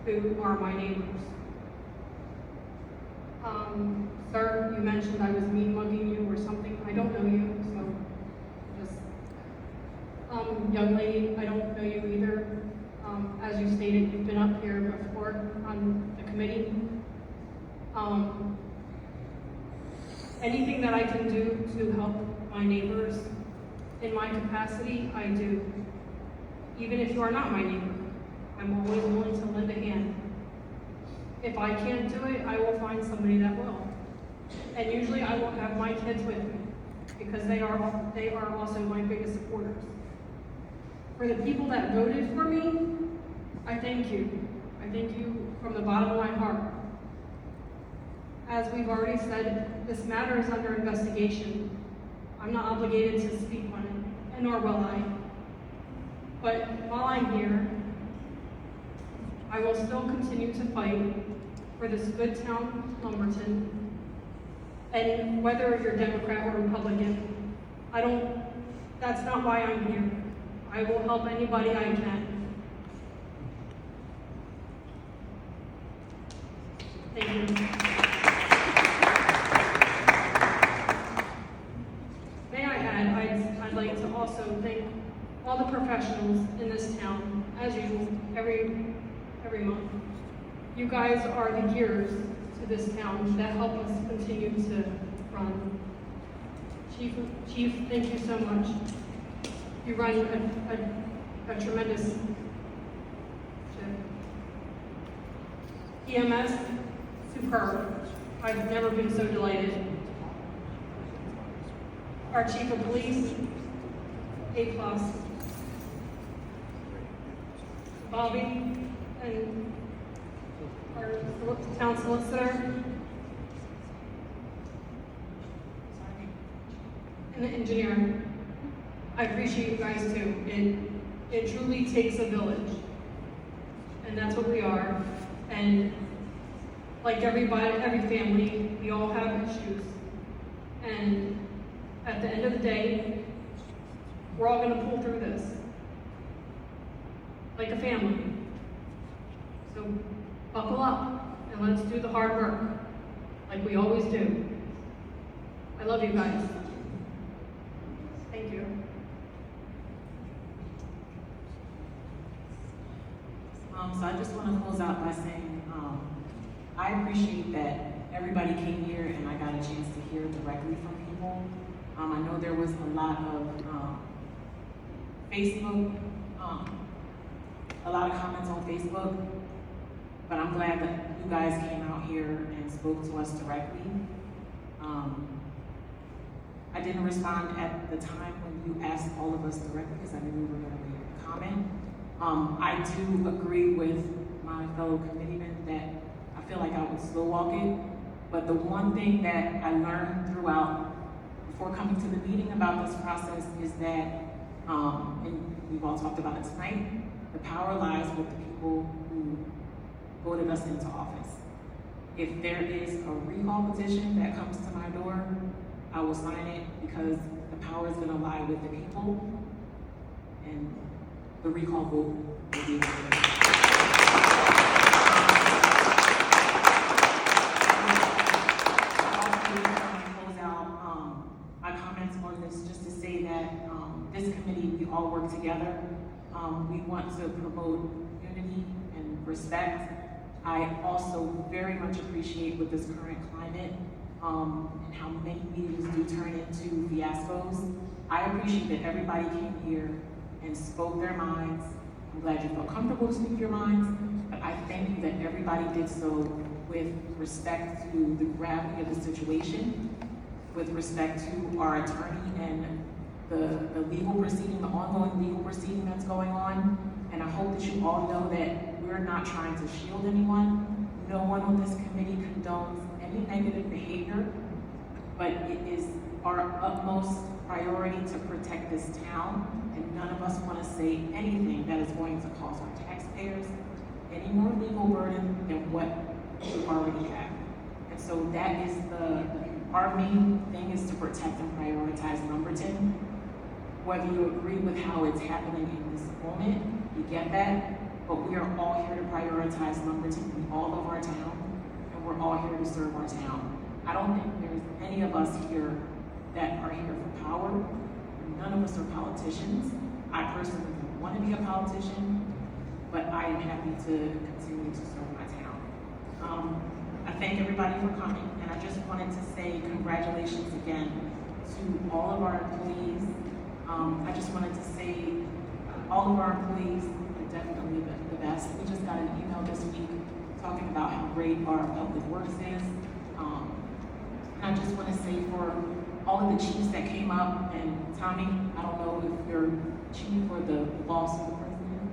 S9: who are my neighbors. Sir, you mentioned I was mean mugging you or something. I don't know you, so just, young lady, I don't know you either. As you stated, you've been up here before on the committee. Anything that I can do to help my neighbors in my capacity, I do. Even if you are not my neighbor, I'm always willing to lend a hand. If I can't do it, I will find somebody that will. And usually I will have my kids with me because they are also my biggest supporters. For the people that voted for me, I thank you. I thank you from the bottom of my heart. As we've already said, this matter is under investigation. I'm not obligated to speak on it, and nor will I. But while I'm here, I will still continue to fight for this good town, Lumberton. And whether you're Democrat or Republican, that's not why I'm here. I will help anybody I can. Thank you. May I add, I'd like to also thank all the professionals in this town, as usual, every month. You guys are the gears to this town that help us continue to run. Chief, thank you so much. You run a tremendous ship. EMS, superb. I've never been so delighted. Our chief of police, A+. Bobby and our town solicitor. And the engineer. I appreciate you guys too. It truly takes a village. And that's what we are. And like everybody, every family, we all have issues. And at the end of the day, we're all gonna pull through this. Like a family. So buckle up and let's do the hard work, like we always do. I love you guys. Thank you.
S2: So I just want to close out by saying, I appreciate that everybody came here and I got a chance to hear directly from people. I know there was a lot of Facebook, a lot of comments on Facebook, but I'm glad that you guys came out here and spoke to us directly. I didn't respond at the time when you asked all of us directly because I knew we were going to make a comment. I do agree with my fellow committeemen that I feel like I would slow walk it, but the one thing that I learned throughout, before coming to the meeting about this process is that, and we've all talked about it tonight, the power lies with the people who voted us into office. If there is a recall petition that comes to my door, I will sign it because the power is going to lie with the people, and the recall vote will be my comments on this just to say that this committee, we all work together. We want to promote unity and respect. I also very much appreciate with this current climate and how many meetings do turn into fiascos. I appreciate that everybody came here and spoke their minds. I'm glad you felt comfortable to speak your minds, but I thank you that everybody did so with respect to the gravity of the situation, with respect to our attorney and the legal proceeding, the ongoing legal proceeding that's going on. And I hope that you all know that we're not trying to shield anyone. No one on this committee condones any negative behavior, but it is our utmost priority to protect this town, and none of us want to say anything that is going to cause our taxpayers any more legal burden than what we already have. And so that is our main thing is to protect and prioritize Lumberton. Whether you agree with how it's happening in this moment, we get that, but we are all here to prioritize Lumberton. We all love our town, and we're all here to serve our town. I don't think there's any of us here that are here for power. None of us are politicians. I personally don't want to be a politician, but I am happy to continue to serve my town. I thank everybody for coming, and I just wanted to say congratulations again to all of our employees. I just wanted to say all of our employees are definitely the best. We just got an email this week talking about how great our public works is. And I just want to say for all of the chiefs that came up, and Tommy, I don't know if you're chief or the boss of the president,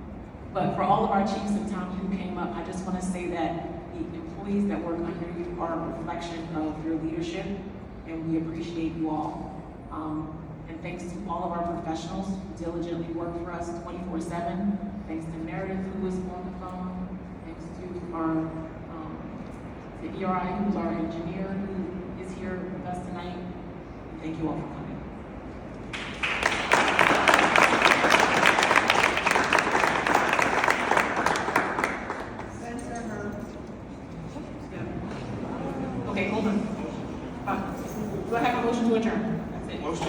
S2: but for all of our chiefs and Tommy who came up, I just want to say that the employees that work under you are a reflection of your leadership, and we appreciate you all. And thanks to all of our professionals who diligently work for us 24/7. Thanks to Meredith, who is on the phone. Thanks to our the ERI, who's our engineer, who is here with us tonight. Thank you all for coming. Okay, hold on. Do I have a motion to adjourn? That's it. Motion.